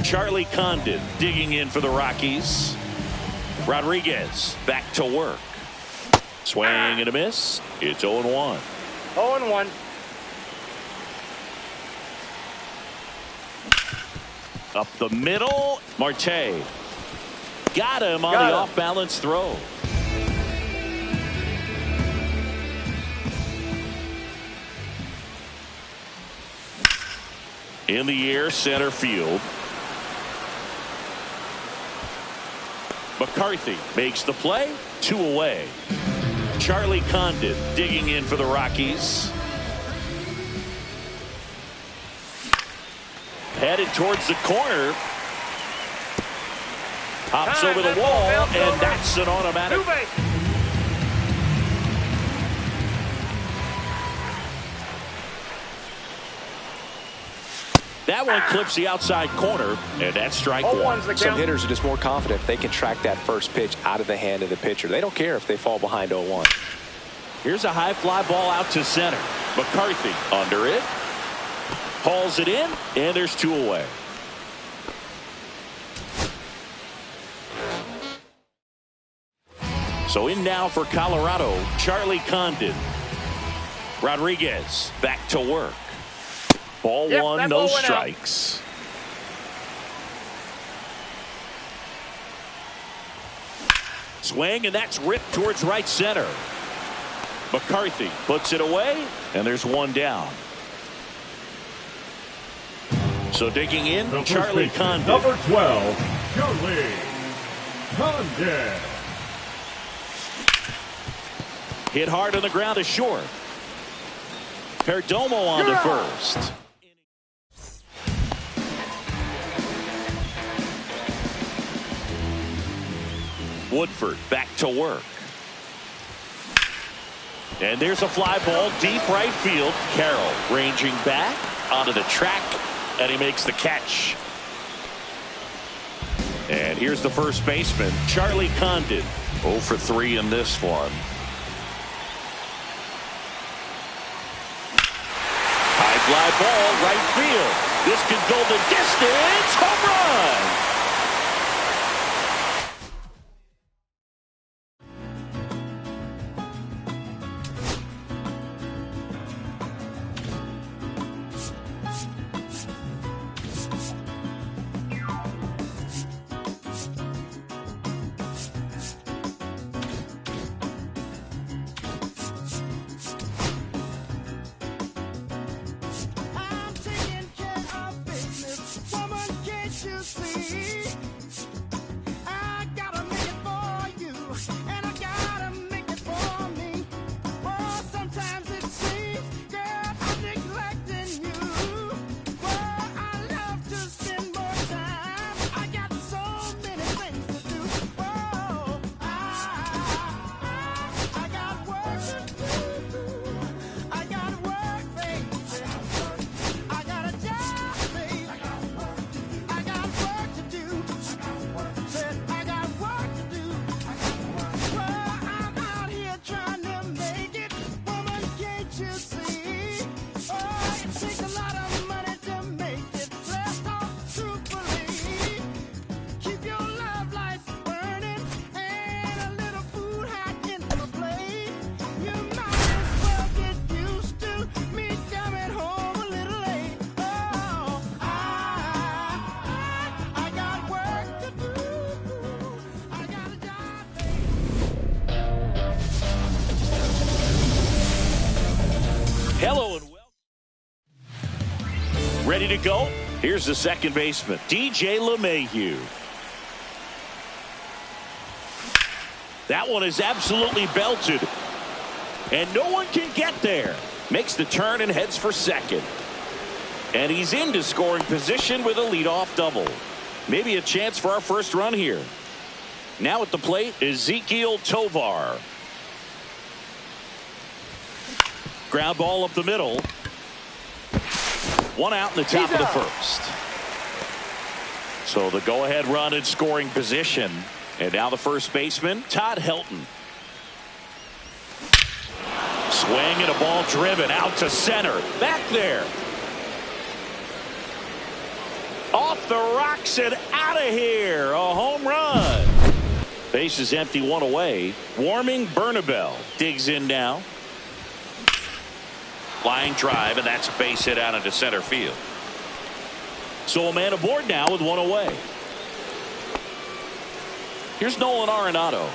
Charlie Condon digging in for the Rockies. Rodriguez back to work. Swing and a miss. It's 0-1. 0-1. Up the middle, Marte. Got him on the off-balance throw. In the air, center field. McCarthy makes the play. 2 away. Charlie Condon digging in for the Rockies. Headed towards the corner. Hops over the wall, and that's an automatic. That one clips the outside corner, and that's strike 1. Some hitters are just more confident if they can track that first pitch out of the hand of the pitcher. They don't care if they fall behind 0-1. Here's a high fly ball out to center. McCarthy under it. Hauls it in, and there's 2 away. So in now for Colorado, Charlie Condon. Rodriguez back to work. Ball 1, no strikes. Swing, and that's ripped towards right center. McCarthy puts it away, and there's 1 down. So digging in, Charlie Condon. Number 12, Charlie Condon. Hit hard on the ground to short. Perdomo on to first. Woodford back to work. And there's a fly ball deep right field. Carroll ranging back onto the track, and he makes the catch. And here's the first baseman, Charlie Condon. 0 for 3 in this one. High fly ball right field. This could go the distance. Home run. Ready to go? Here's the second baseman, DJ LeMahieu. That one is absolutely belted. And no one can get there. Makes the turn and heads for second. And he's into scoring position with a leadoff double. Maybe a chance for our first run here. Now at the plate, Ezequiel Tovar. Ground ball up the middle. One out in the top of the first. So the go-ahead run in scoring position. And now the first baseman, Todd Helton. Swing and a ball driven out to center. Back there. Off the rocks and out of here. A home run. Base is empty, one away. Warming Bernabel digs in now. Flying drive, and that's a base hit out into center field. So a man aboard now with one away. Here's Nolan Arenado.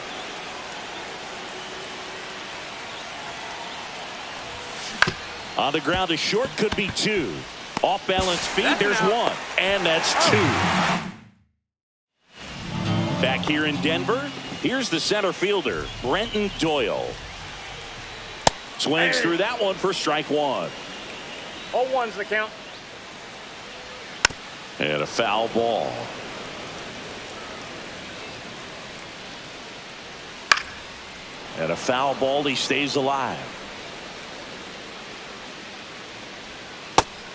On the ground, a short, could be two. Off balance feet, there's one. And that's two. Back here in Denver, here's the center fielder, Brenton Doyle. Swings through that one for strike one. 0-1's the count. And a foul ball. And a foul ball, he stays alive.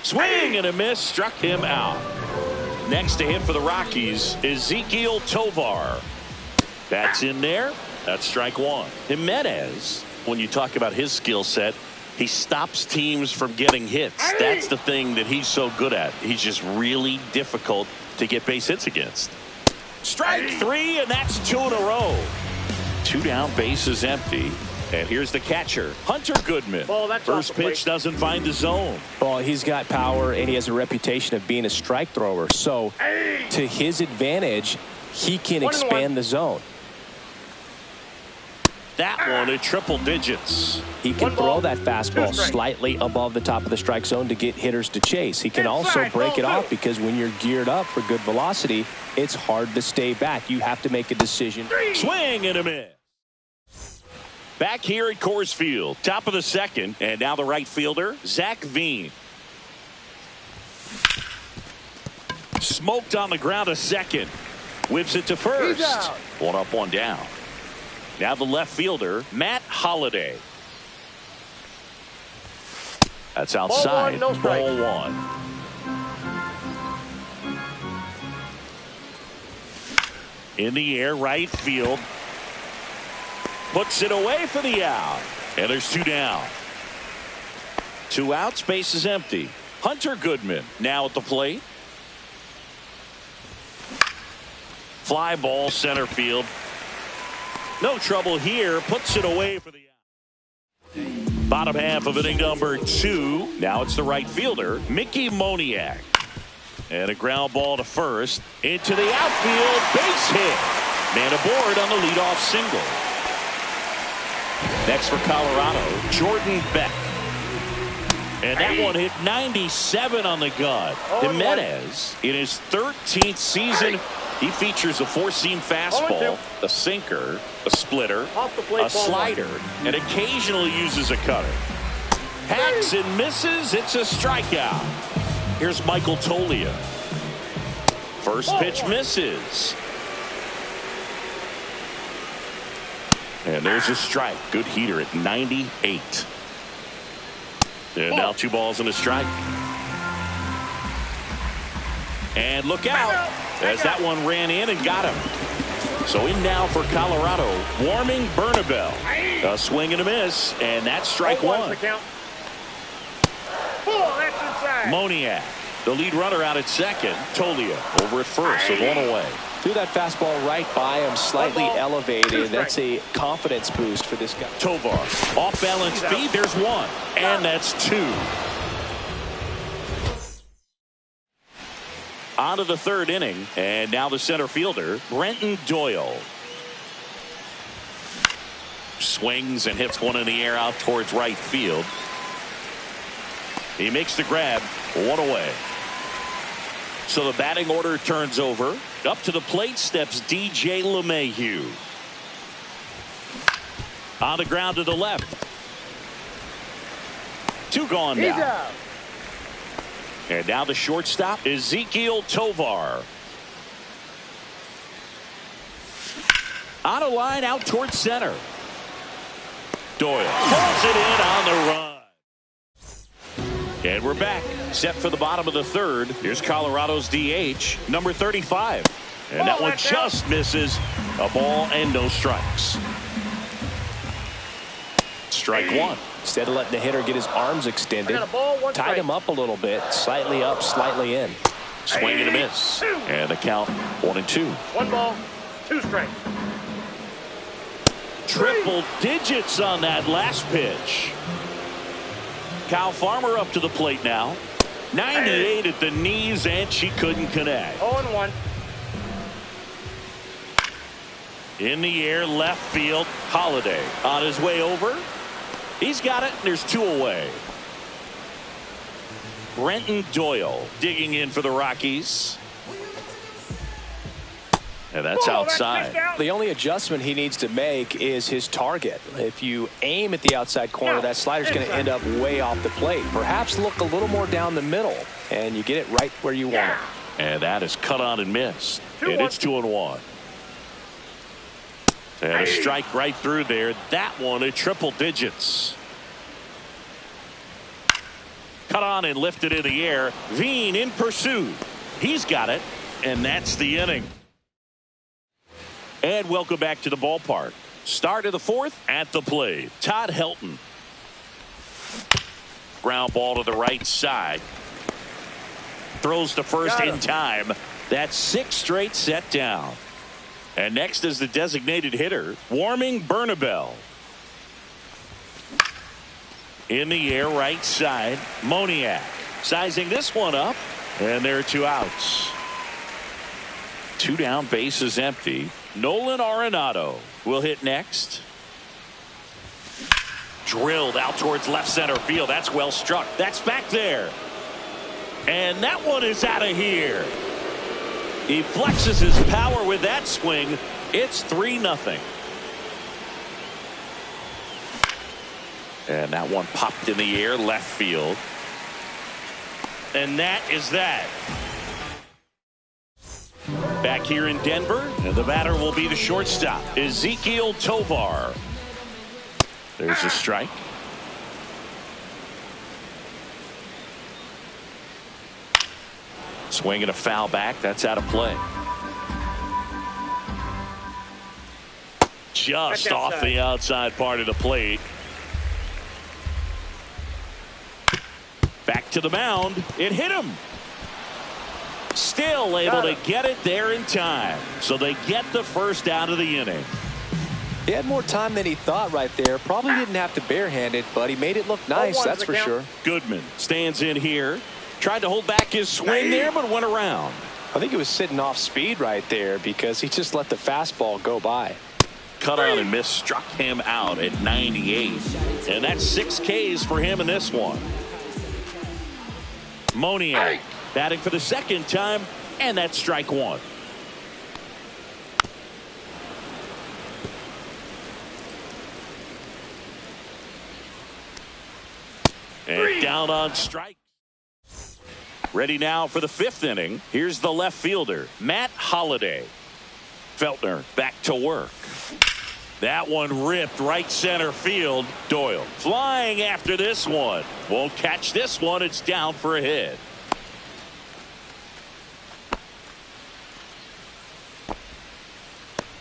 Swing and a miss, struck him out. Next to hit for the Rockies, Ezequiel Tovar. That's in there. That's strike one. Jimenez, when you talk about his skill set, he stops teams from getting hits. That's the thing that he's so good at. He's just really difficult to get base hits against. Strike three, and that's two in a row. Two down, base is empty. And here's the catcher, Hunter Goodman. First pitch doesn't find the zone. Well, he's got power, and he has a reputation of being a strike thrower. So, to his advantage, he can expand the zone. That one at triple digits. He can throw that fastball slightly above the top of the strike zone to get hitters to chase. He can also break it off because when you're geared up for good velocity, it's hard to stay back. You have to make a decision. Swing and a miss. Back here at Coors Field, top of the second, and now the right fielder, Zach Veen. Smoked on the ground a second. Whips it to first. One up, one down. Now the left fielder, Matt Holliday. That's outside. Ball one. In the air, right field. Puts it away for the out. And there's two down. Two outs, base is empty. Hunter Goodman now at the plate. Fly ball, center field. No trouble here. Puts it away for the out. Bottom half of inning number two. Now it's the right fielder, Mickey Moniak. And a ground ball to first. Into the outfield. Base hit. Man aboard on the leadoff single. Next for Colorado, Jordan Beck. And that one hit 97 on the gun. Jimenez, in his 13th season, he features a four-seam fastball, a sinker, a splitter, a slider, and occasionally uses a cutter. Hacks and misses. It's a strikeout. Here's Michael Toglia. First pitch misses. And there's a strike. Good heater at 98. And now two balls and a strike. And look out as that one ran in and got him. So in now for Colorado, Warming Bernabel. A swing and a miss, and that's strike one. Moniak, the lead runner out at second. Toglia over at first with one away. Threw that fastball right by him, slightly elevated. That's a confidence boost for this guy. Tovar, off balance feed, there's one, and that's two. On to the third inning, and now the center fielder, Brenton Doyle. Swings and hits one in the air out towards right field. He makes the grab, one away. So the batting order turns over. Up to the plate steps DJ LeMahieu. On the ground to the left. 2 gone He's now. out. And now the shortstop, Ezekiel Tovar. On a line out towards center. Doyle pulls it in on the run. And we're back. Set for the bottom of the third. Here's Colorado's DH, number 35. And that one just misses. A ball and no strikes. Strike 1. Instead of letting the hitter get his arms extended, tied him up a little bit, slightly up, slightly in. Swing and a miss. And the count 1-2. 1 ball, 2 strikes. Triple digits on that last pitch. Kyle Farmer up to the plate now. 98 at the knees, and she couldn't connect. 0-1. In the air, left field, Holiday on his way over. He's got it, and there's 2 away. Brenton Doyle digging in for the Rockies. And that's outside. The only adjustment he needs to make is his target. If you aim at the outside corner, that slider's going to end up way off the plate. Perhaps look a little more down the middle, and you get it right where you want it. And that is cut on and missed. And it's 2-1. And a strike right through there. That one at triple digits. Cut on and lifted in the air. Veen in pursuit. He's got it. And that's the inning. And welcome back to the ballpark. Start of the 4th at the plate. Todd Helton. Ground ball to the right side. Throws to first in time. That's 6 straight set down. And next is the designated hitter, Warming Bernabel. In the air, right side, Moniak. Sizing this one up, and there are 2 outs. 2 down, bases empty. Nolan Arenado will hit next. Drilled out towards left center field. That's well struck. That's back there. And that one is out of here. He flexes his power with that swing. It's 3-0. And that one popped in the air, left field. And that is that. Back here in Denver, and the batter will be the shortstop, Ezekiel Tovar. There's a strike. Swing and a foul back. That's out of play. Just off the outside part of the plate. Back to the mound. It hit him. Still able to get it there in time. So they get the first out of the inning. He had more time than he thought right there. Probably didn't have to barehand it, but he made it look nice, that's for sure. Goodman stands in here. Tried to hold back his swing there, but went around. I think he was sitting off speed right there because he just let the fastball go by. Cut on and miss, struck him out at 98. And that's 6 Ks for him in this one. Moniak batting for the 2nd time, and that's strike 1. And down on strike. Ready now for the 5th inning. Here's the left fielder, Matt Holliday. Feltner back to work. That one ripped right center field. Doyle flying after this one. Won't catch this one. It's down for a hit.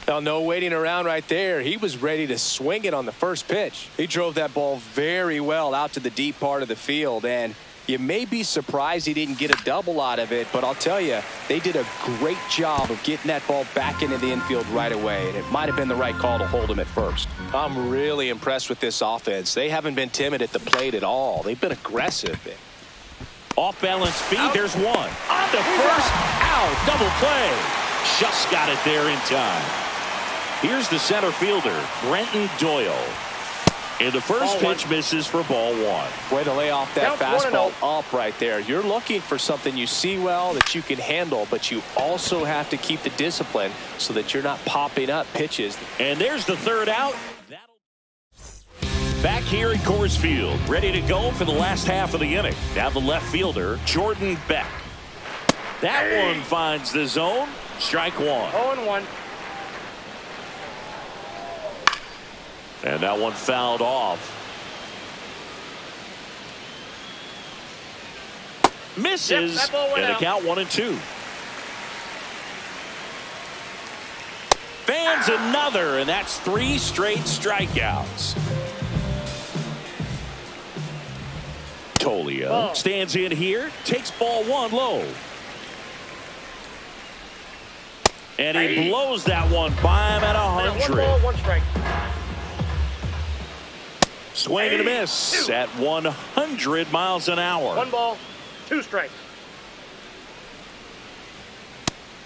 Now, no waiting around right there. He was ready to swing it on the first pitch. He drove that ball very well out to the deep part of the field, and you may be surprised he didn't get a double out of it, but I'll tell you, they did a great job of getting that ball back into the infield right away, and it might have been the right call to hold him at first. I'm really impressed with this offense. They haven't been timid at the plate at all. They've been aggressive. Off balance speed, there's one. On the first, out, double play. Just got it there in time. Here's the center fielder, Brenton Doyle. And the first pitch misses for ball one. Way to lay off that Count fastball up right there. You're looking for something you see well that you can handle, but you also have to keep the discipline so that you're not popping up pitches. And there's the third out. Back here at Coors Field, ready to go for the last half of the inning. Now the left fielder, Jordan Beck. That one finds the zone. Strike one. 0-1. And that one fouled off. Misses. Yep, that ball went and a out. count 1-2. Fans another, and that's 3 straight strikeouts. Tolia stands in here, takes ball one low. And he blows that one by him at 100. 1 ball, 1 strike. Swing and a miss at 100 miles an hour. 1 ball, 2 strikes.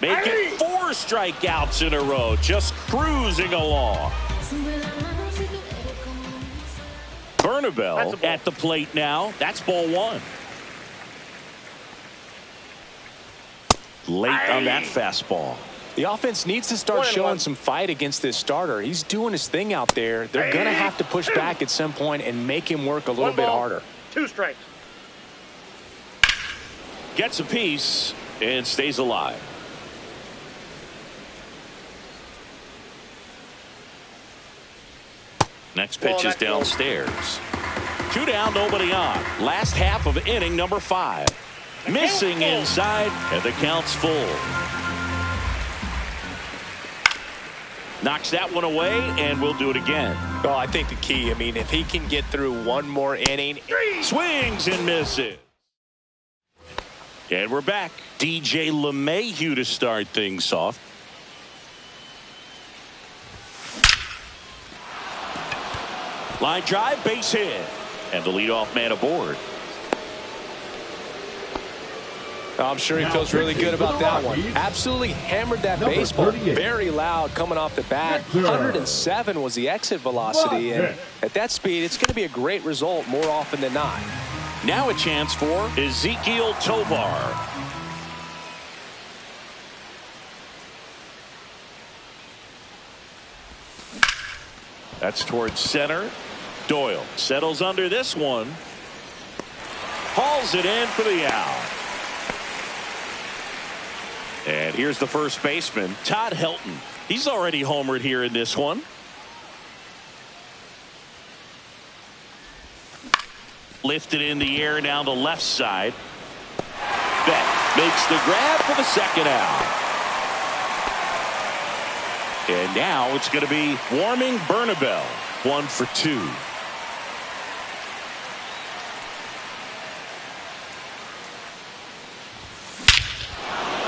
Make it 4 strikeouts in a row, just cruising along. Bernabell at the plate now. That's ball one. Late on that fastball. The offense needs to start showing some fight against this starter. He's doing his thing out there. They're going to have to push back at some point and make him work a little bit harder. 2 strikes. Gets a piece and stays alive. Next pitch is downstairs. 2 down, nobody on. Last half of inning number 5. Missing inside, and the count's full. Knocks that one away, and we'll do it again. Well, I think the key, if he can get through one more inning. Swings and misses. And we're back. DJ LeMahieu to start things off. Line drive, base hit. And the leadoff man aboard. I'm sure he feels really good about that one. Absolutely hammered that baseball. Very loud coming off the bat. 107 was the exit velocity. And at that speed, it's going to be a great result more often than not. Now a chance for Ezekiel Tovar. That's towards center. Doyle settles under this one. Hauls it in for the out. And here's the first baseman, Todd Helton. He's already homered here in this one. Lifted in the air down the left side. Beck makes the grab for the second out. And now it's going to be Warming Bernabell. 1 for 2.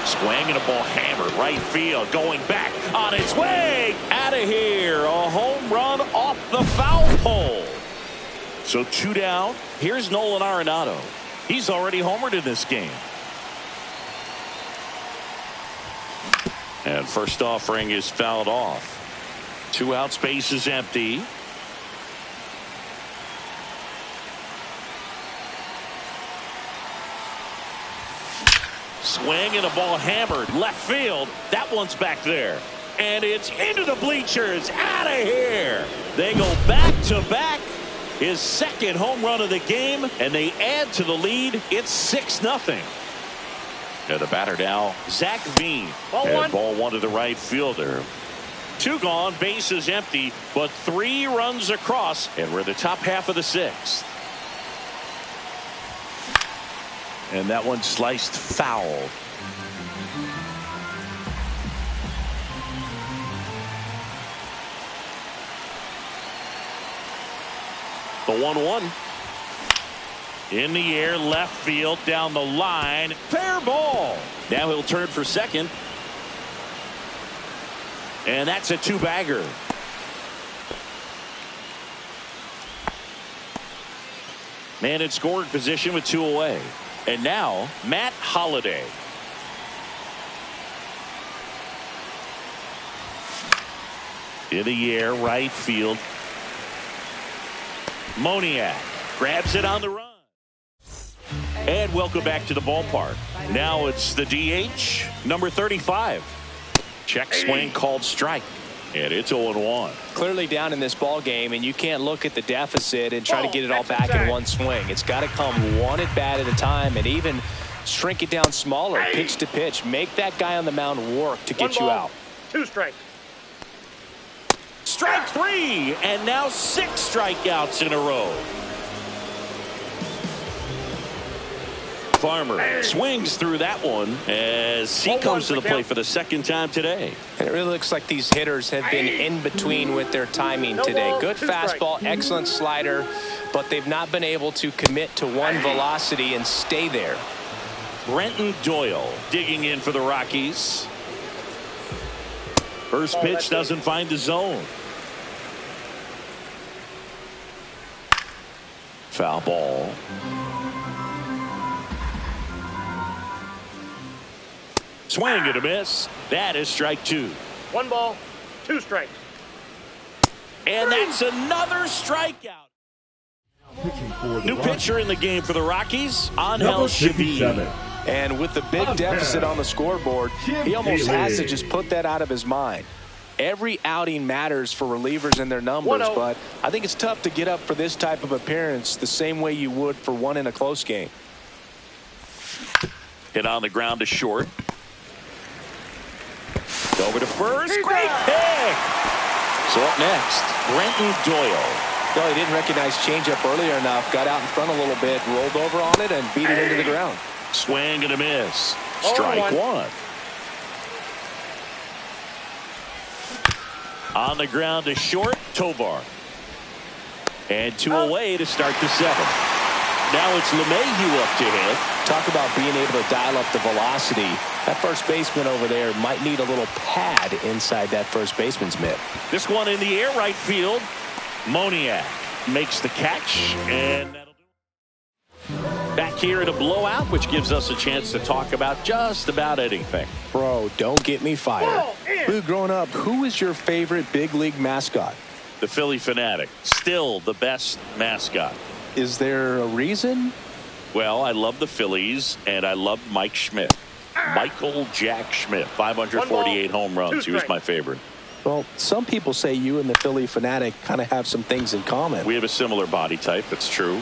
Swing and a ball hammered right field, going back on its way, out of here. A home run off the foul pole. So 2 down. Here's Nolan Arenado. He's already homered in this game. And first offering is fouled off. 2 outs, base is empty. Swing and a ball hammered left field. That one's back there. And it's into the bleachers. Out of here. They go back to back. His second home run of the game. And they add to the lead. It's 6-0. Now the batter now, Zach Veen. Ball one to the right fielder. 2 gone. Base is empty. But 3 runs across. And we're the top half of the 6th. And that one sliced foul. The 1-1. In the air, left field, down the line. Fair ball. Now he'll turn for second. And that's a 2-bagger. Man in scoring position with 2 away. And now, Matt Holliday. In the air, right field. Moniak grabs it on the run. And welcome back to the ballpark. Now it's the DH, number 35. Check swing called strike. And it's 0-1. Clearly down in this ball game, and you can't look at the deficit and try to get it all back in one swing. It's got to come one at bat at a time, and even shrink it down smaller, pitch to pitch. Make that guy on the mound work to get you out. 2 strikes. Strike 3, and now 6 strikeouts in a row. Farmer swings through that one as he comes to the plate for the second time today. And it really looks like these hitters have been in between with their timing today. Good fastball, excellent slider, but they've not been able to commit to one velocity and stay there. Brenton Doyle digging in for the Rockies. First pitch doesn't find the zone. Foul ball. Swing and a miss. That is strike 2. 1 ball, 2 strikes. And that's another strikeout. New pitcher in the game for the Rockies, Angel Chevy. And with the big deficit on the scoreboard, he almost has to just put that out of his mind. Every outing matters for relievers and their numbers, but I think it's tough to get up for this type of appearance the same way you would for one in a close game. Hit on the ground to short. Over to first. Great pick. So up next, Brenton Doyle. No, he didn't recognize changeup earlier enough. Got out in front a little bit, rolled over on it, and beat it into the ground. Swing and a miss. Strike 1. On the ground to short, Tovar. And 2 away to start the 7th. Now it's LeMahieu up to hit. Talk about being able to dial up the velocity. That first baseman over there might need a little pad inside that first baseman's mitt. This one in the air, right field. Moniak makes the catch, and that'll do it. Back here at a blowout, which gives us a chance to talk about just about anything. Bro, don't get me fired. Luke, growing up, who is your favorite big league mascot? The Philly Fanatic. Still the best mascot. Is there a reason? Well, I love the Phillies, and I love Mike Schmidt. Michael Jack Schmidt, 548 home runs. He was my favorite. Well, some people say you and the Philly Fanatic kind of have some things in common. We have a similar body type. It's true.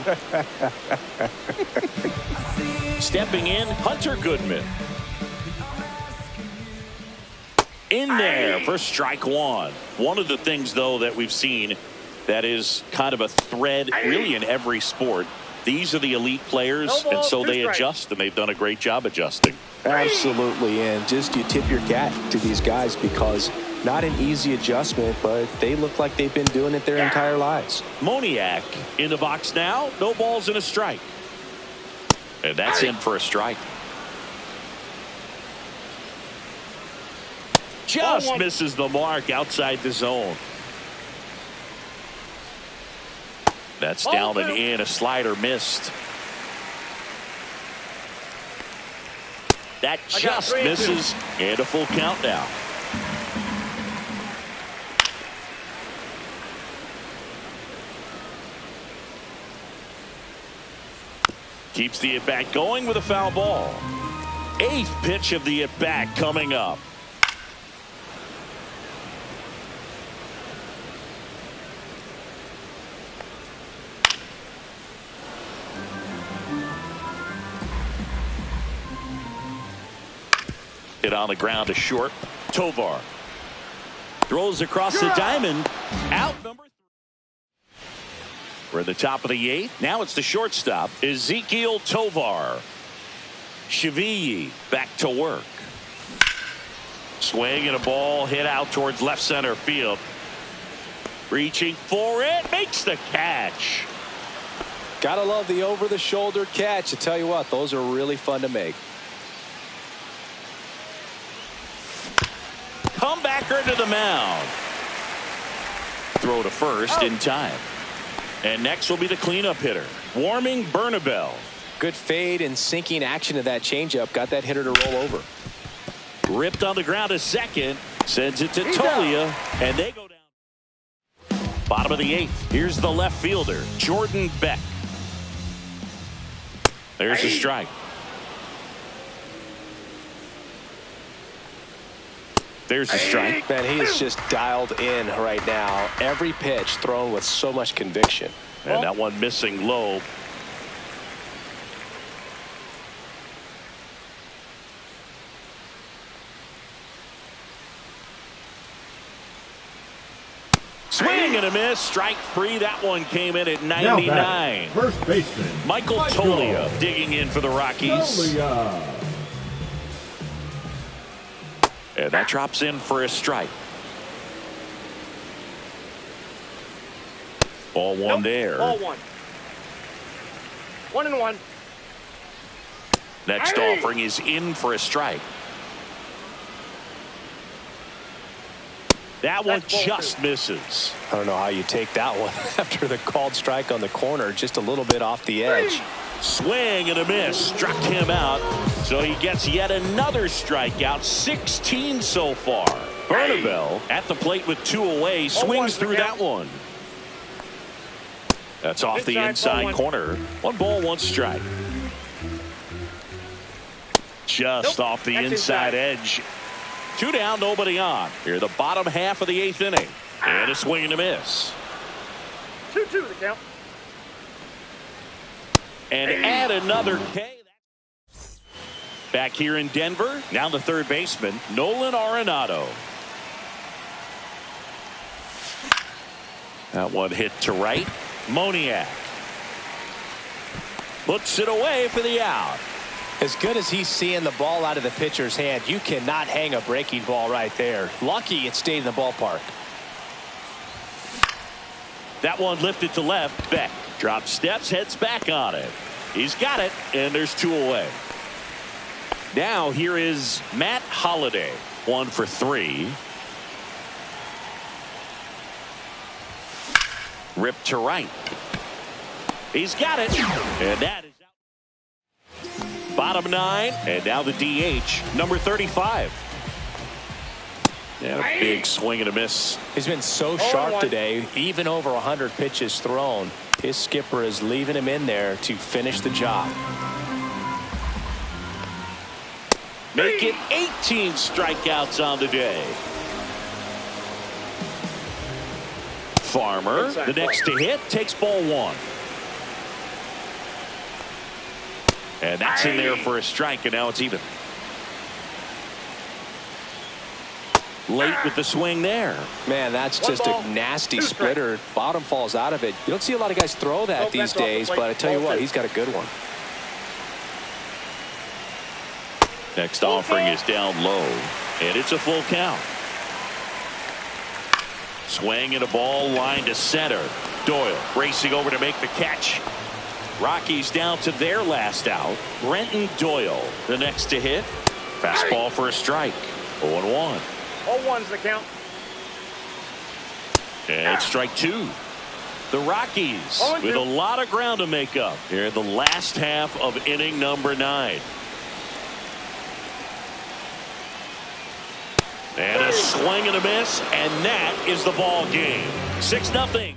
Stepping in, Hunter Goodman. In there for strike 1. One of the things, though, that we've seen that is kind of a thread really in every sport. These are the elite players, and so they adjust, and they've done a great job adjusting. Absolutely, and just you tip your cap to these guys because not an easy adjustment, but they look like they've been doing it their entire lives. Moniak in the box now. No balls and a strike. And that's in for a strike. Just misses the mark outside the zone. That's down and in. A slider missed. That just misses, and a full count now. Keeps the at-bat going with a foul ball. 8th pitch of the at-bat coming up. Hit on the ground to short. Tovar throws across the diamond. Out number 3. We're at the top of the 8th. Now it's the shortstop, Ezequiel Tovar. Chevy back to work. Swing and a ball hit out towards left center field. Reaching for it. Makes the catch. Gotta love the over-the-shoulder catch. I tell you what, those are really fun to make. Comebacker to the mound. Throw to first in time. And next will be the cleanup hitter, Warming Bernabel. Good fade and sinking action of that changeup. Got that hitter to roll over. Ripped on the ground to second. Sends it to Tolia. And they go down. Bottom of the 8th. Here's the left fielder, Jordan Beck. There's a strike. There's a strike. Man, he is just dialed in right now. Every pitch thrown with so much conviction. And that one missing low. Swing and a miss. Strike 3. That one came in at 99. First baseman Michael Toglia digging in for the Rockies. And that drops in for a strike. Ball one there. Ball one. 1-1. Next offering is in for a strike. That one just misses. I don't know how you take that one after the called strike on the corner, just a little bit off the edge. Swing and a miss. Struck him out. So he gets yet another strikeout. 16 so far. Bernabel at the plate with 2 away. Swings through that one. That's off the inside corner. 1 ball, 1 strike. Just off the inside edge. 2 down, nobody on. Here, the bottom half of the 8th inning. And a swing and a miss. 2-2 the count. And add another K. Back here in Denver, now the third baseman, Nolan Arenado. That one hit to right. Moniak puts it away for the out. As good as he's seeing the ball out of the pitcher's hand, you cannot hang a breaking ball right there. Lucky it stayed in the ballpark. That one lifted to left. Beck drops steps, heads back on it. He's got it, and there's 2 away. Now here is Matt Holliday. 1 for 3. Ripped to right. He's got it, and that is out. Bottom 9, and now the DH, number 35. And a big swing and a miss. He's been so sharp today, even over 100 pitches thrown. His skipper is leaving him in there to finish the job. Make it 18 strikeouts on the day. Farmer, the next to hit, takes ball 1. And that's in there for a strike, and now it's even. Late with the swing there. Man, that's just a nasty splitter. Bottom falls out of it. You don't see a lot of guys throw that these days, but I tell you what, he's got a good one. Next offering is down low, and it's a full count. Swing and a ball line to center. Doyle racing over to make the catch. Rockies down to their last out. Brenton Doyle, the next to hit. Fastball for a strike. 0-1. 0-1's the count. And strike 2. The Rockies with a lot of ground to make up here in the last half of inning number 9. And a swing and a miss, and that is the ball game. 6-0.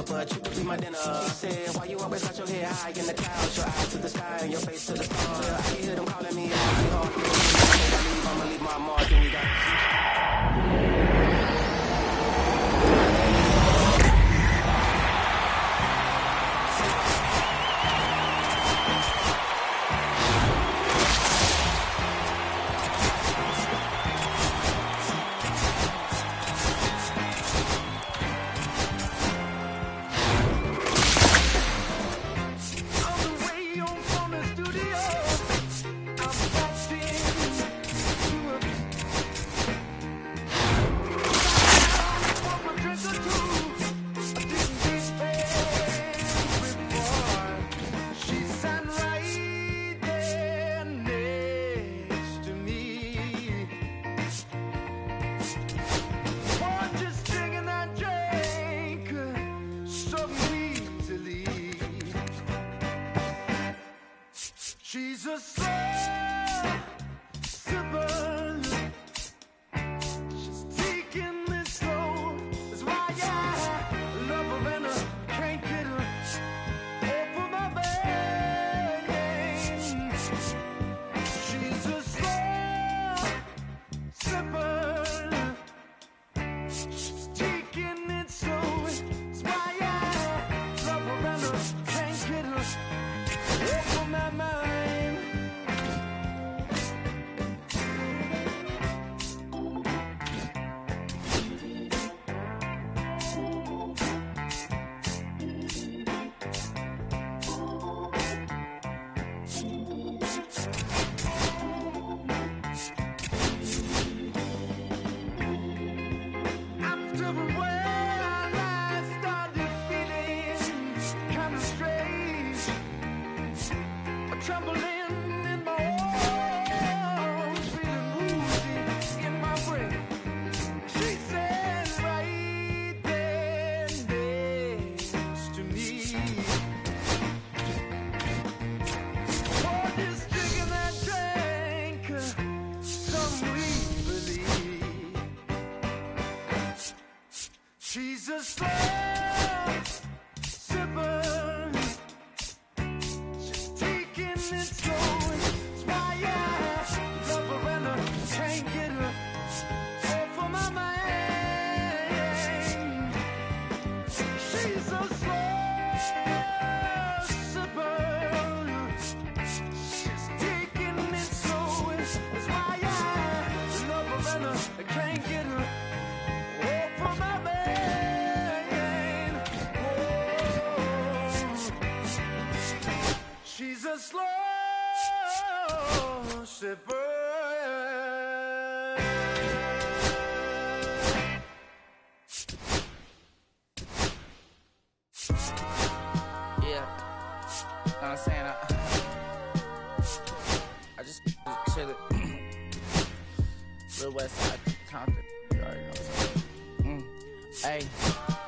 But you could be my dinner. She said, why you always got your head high in the clouds, your eyes to the sky and your face to the stars? I hear them calling me I'ma leave my mark and we got on the way home from the studio. She's a soul sipper. She's taking me slow. That's why I love her and I can't get her off of my veins. She's a soul sipper. She's taking it slow. That's why I love her and I can't get her off of my mind. After a while, I started feeling kind of strange, a trembling in my arms, feeling woozy in my brain. She said right there next to me, "Oh, this drink and that drink, some relief." She's a slow sipper. She's taking it slow. That's why I love her and I can't get her off of my mind. She's a slow sipper. She's taking it slow. That's why I love her and I can't get her off of my mind. She's a slow sipper. Yeah, know what I'm saying? I just chillin'. Lil West Side Compton. You already know what I'm saying. Hey,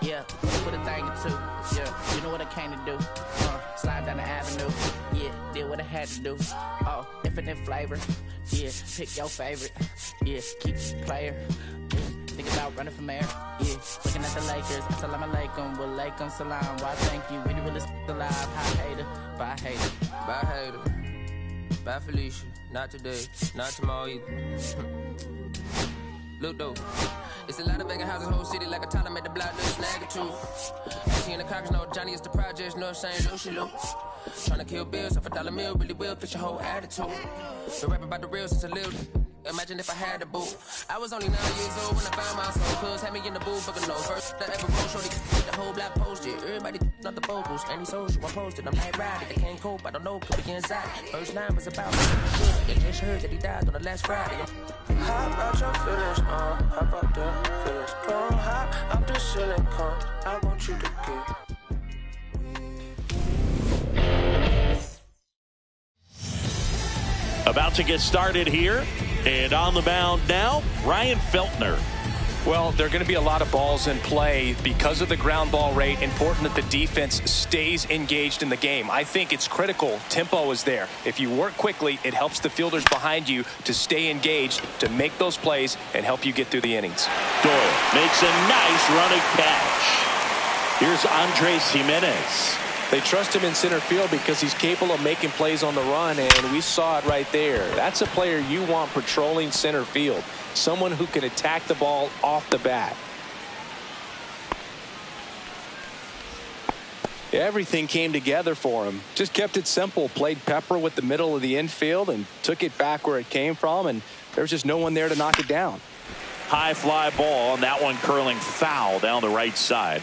yeah, put a thing or two. Yeah, you know what I came to do. Slide down the avenue. Yeah, did what I had to do. Oh, infinite flavor. Yeah, pick your favorite. Yeah, keep it player. Think about running for mayor. Yeah, looking at the Lakers. Assalamu alaikum, wa alaikum salam. Why thank you? We the realest alive. Hi hater, bye hater. Bye hater, bye Felicia. Not today, not tomorrow either. Look though, it's a lot of vacant houses, whole city like a toddler made the block look snag or two. She in the cockers, no Johnny is the projects, no saying Lucy Lou. Tryna kill bills off $1 meal, really will fix your whole attitude. Been rapping about the real since a little. Imagine if I had a boo. I was only 9 years old when I found my soul. Cuz had me in the booth, fucking no first that ever wrote. Shorty, the whole block posted. Everybody not the vocals. Any social, I posted. I'm like, ride it. I can't cope, I don't know, could be inside. First line was about shit. I just heard that he died on the last Friday. How about your feelings, how about the feelings? Come high, I'm the ceiling, come. I want you to get. About to get started here, and on the mound now, Ryan Feltner. Well, there are going to be a lot of balls in play because of the ground ball rate. Important that the defense stays engaged in the game. I think it's critical. Tempo is there. If you work quickly, it helps the fielders behind you to stay engaged, to make those plays, and help you get through the innings. Doyle makes a nice running catch. Here's Andres Jimenez. They trust him in center field because he's capable of making plays on the run, and we saw it right there. That's a player you want patrolling center field. Someone who can attack the ball off the bat. Everything came together for him. Just kept it simple. Played pepper with the middle of the infield and took it back where it came from, and there was just no one there to knock it down. High fly ball, and that one curling foul down the right side.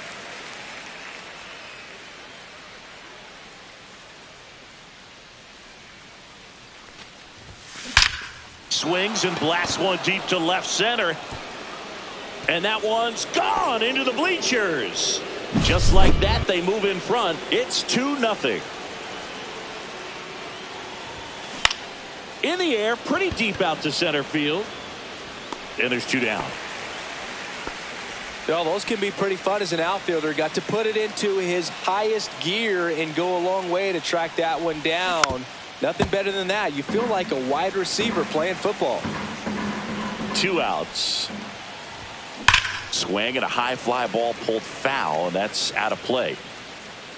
Swings and blasts one deep to left center. And that one's gone into the bleachers. Just like that, they move in front. It's 2-0. In the air, pretty deep out to center field. And there's 2 down. Well, those can be pretty fun as an outfielder. Got to put it into his highest gear and go a long way to track that one down. Nothing better than that. You feel like a wide receiver playing football. 2 outs. Swing and a high fly ball pulled foul, and that's out of play.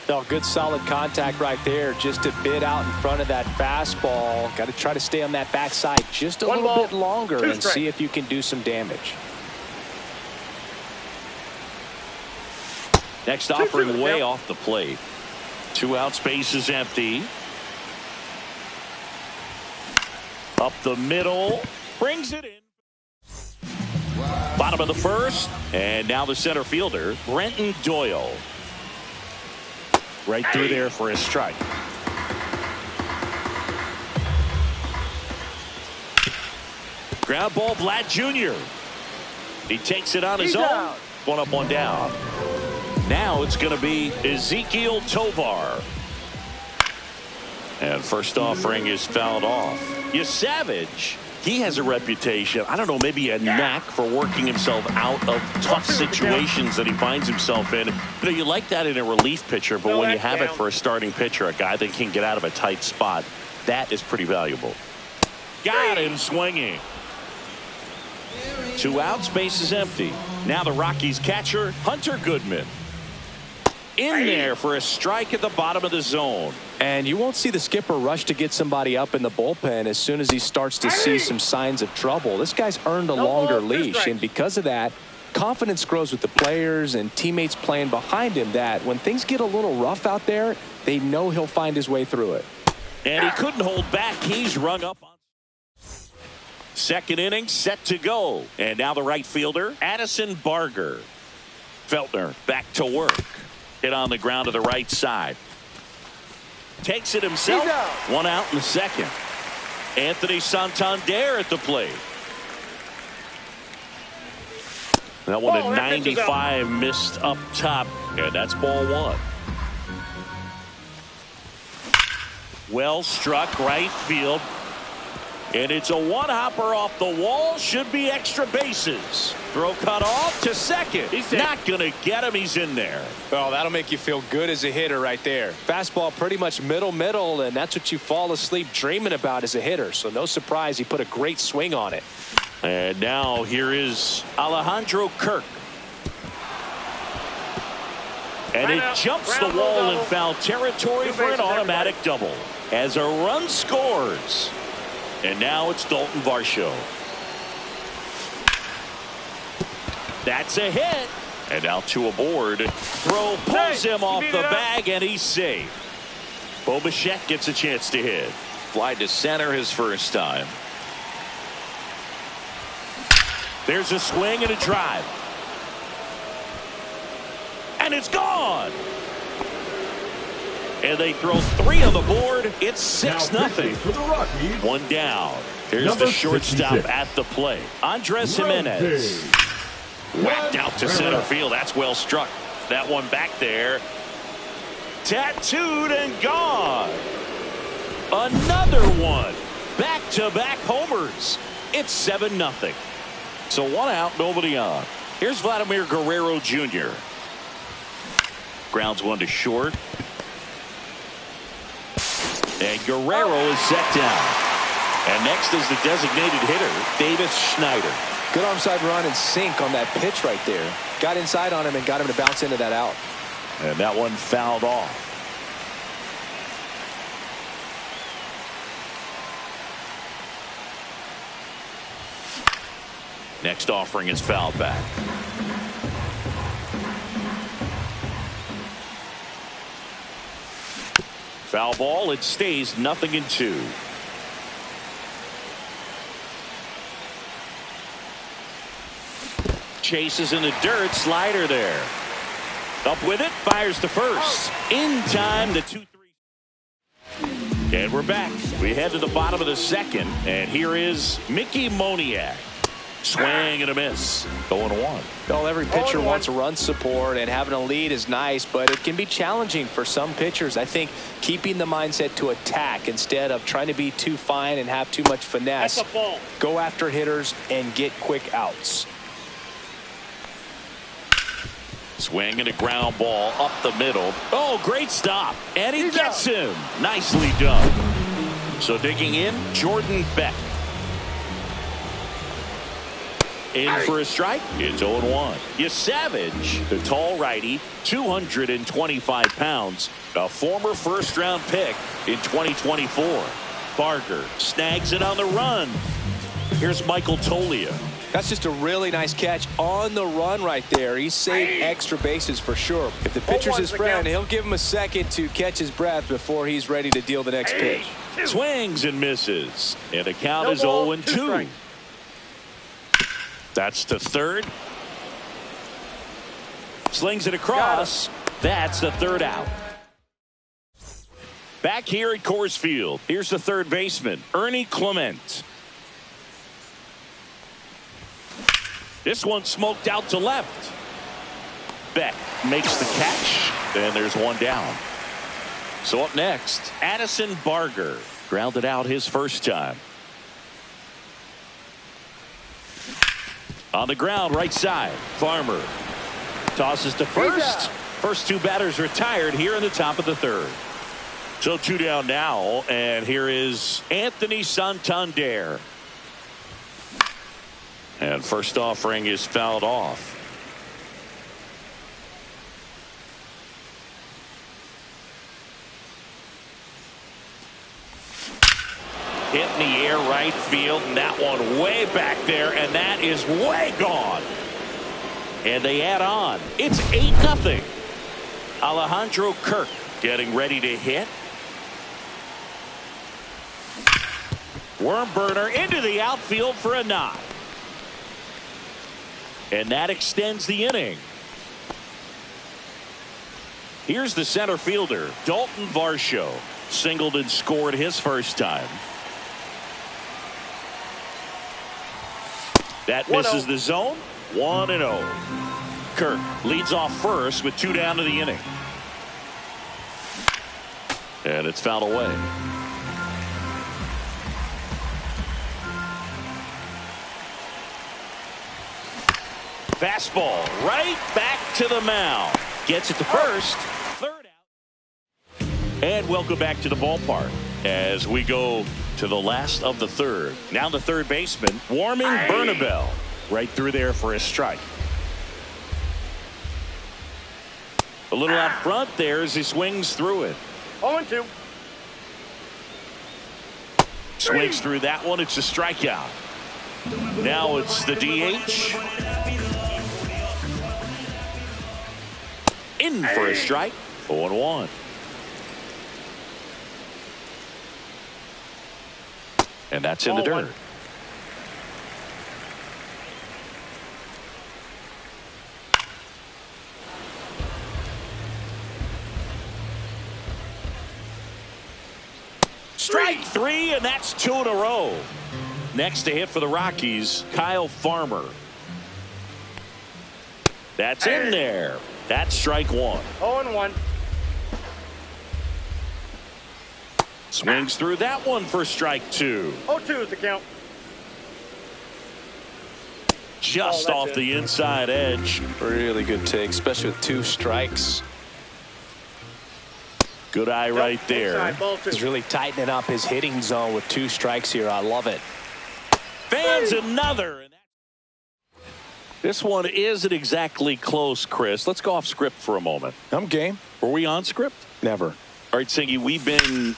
Oh, good solid contact right there, just a bit out in front of that fastball. Got to try to stay on that backside just a little bit longer and see if you can do some damage. Next offering way off the plate. 2 outs, base is empty. Up the middle, brings it in. Bottom of the first, and now the center fielder, Brenton Doyle. Right through there for a strike. Ground ball, Vlad Jr. He takes it on his own. 1 up, 1 down. Now it's going to be Ezekiel Tovar. And first offering is fouled off. Savage. He has a reputation, I don't know, maybe a knack for working himself out of tough situations that he finds himself in. You like that in a relief pitcher, but when you have it for a starting pitcher, a guy that can get out of a tight spot, that is pretty valuable. Got him swinging. 2 outs, base is empty. Now the Rockies catcher, Hunter Goodman. In there for a strike at the bottom of the zone. And you won't see the skipper rush to get somebody up in the bullpen as soon as he starts to see some signs of trouble. This guy's earned a longer leash, and because of that, confidence grows with the players and teammates playing behind him, that when things get a little rough out there, they know he'll find his way through it. And he couldn't hold back. He's rung up. Second inning set to go. And now the right fielder, Addison Barger. Feltner back to work. Hit on the ground to the right side. Takes it himself. 1 out in the second. Anthony Santander at the plate. That one at 95 missed up top. And that's ball 1. Well struck right field. And it's a one-hopper off the wall. Should be extra bases. Throw cut off to second. He's not going to get him. He's in there. Oh, that'll make you feel good as a hitter right there. Fastball pretty much middle, and that's what you fall asleep dreaming about as a hitter. So no surprise he put a great swing on it. And now here is Alejandro Kirk. And it jumps the wall in foul territory for an automatic double. As a run scores. And now it's Dalton Varsho. That's a hit. And now 2 aboard. Throw pulls him off the bag, and he's safe. Bo Bichette gets a chance to hit. Fly to center his first time. There's a swing and a drive. And it's gone. And they throw 3 on the board. It's 6-0. For the Rockies, 1 down. Here's the shortstop 66. At the plate. Andres Jimenez. Whacked out to center field. That's well struck. That one back there. Tattooed and gone. Another one. Back-to-back homers. It's 7-0. So 1 out, nobody on. Here's Vladimir Guerrero Jr. Grounds 1 to short. And Guerrero is set down. And next is the designated hitter, Davis Schneider. Good onside run and sink on that pitch right there. Got inside on him and got him to bounce into that out. And that one fouled off. Next offering is fouled back. Foul ball. It stays 0-2. Chases in the dirt. Slider there. Up with it. Fires to first. In time. The 2-3. And we're back. We head to the bottom of the second. And here is Mickey Moniak. Swing and a miss. 0-1. Well, every pitcher wants run support, and having a lead is nice, but it can be challenging for some pitchers. I think keeping the mindset to attack instead of trying to be too fine and have too much finesse. That's a ball. Go after hitters and get quick outs. Swing and a ground ball up the middle. Oh, great stop. And he gets him. Nicely done. So digging in, Jordan Beck. In for a strike. It's 0-1. Savage, the tall righty, 225 pounds, a former first-round pick in 2024. Barger snags it on the run. Here's Michael Tolia. That's just a really nice catch on the run right there. He saved extra bases for sure. If the pitcher's his friend, he'll give him a second to catch his breath before he's ready to deal the next pitch. Swings and misses. And the count is 0-2. That's to third. Slings it across. That's the third out. Back here at Coors Field, here's the third baseman, Ernie Clement. This one smoked out to left. Beck makes the catch. And there's one down. So up next, Addison Barger. Grounded out his first time. On the ground, right side. Farmer tosses to first. First two batters retired here in the top of the third. So two down now, and here is Anthony Santander. And first offering is fouled off. Hit in the air right field, and that one way back there, and that is way gone. And they add on. It's 8-0. Alejandro Kirk getting ready to hit. Worm burner into the outfield for a knock. And that extends the inning. Here's the center fielder, Dalton Varsho. Singled and scored his first time. That misses the zone. 1-0. Kirk leads off first with two down to the inning. And it's fouled away. Fastball right back to the mound. Gets it to first. Third out. And welcome back to the ballpark as we go to the last of the third. Now the third baseman warming Bernabel. Right through there for a strike. A little out front there as he swings through it. 0-2. Swings through that one. It's a strikeout. Now it's the DH. In for a strike. 0-1. And that's in the dirt. Strike three, and that's two in a row. Next to hit for the Rockies, Kyle Farmer. That's in there. That's strike one. 0-1. Swings through that one for strike two. 0-2 is the count. Just off the inside edge. Really good take, especially with two strikes. Good eye right there. He's really tightening up his hitting zone with two strikes here. I love it. Fans another. This one isn't exactly close, Chris. Let's go off script for a moment. I'm game. Were we on script? Never. All right, Singy, we've been,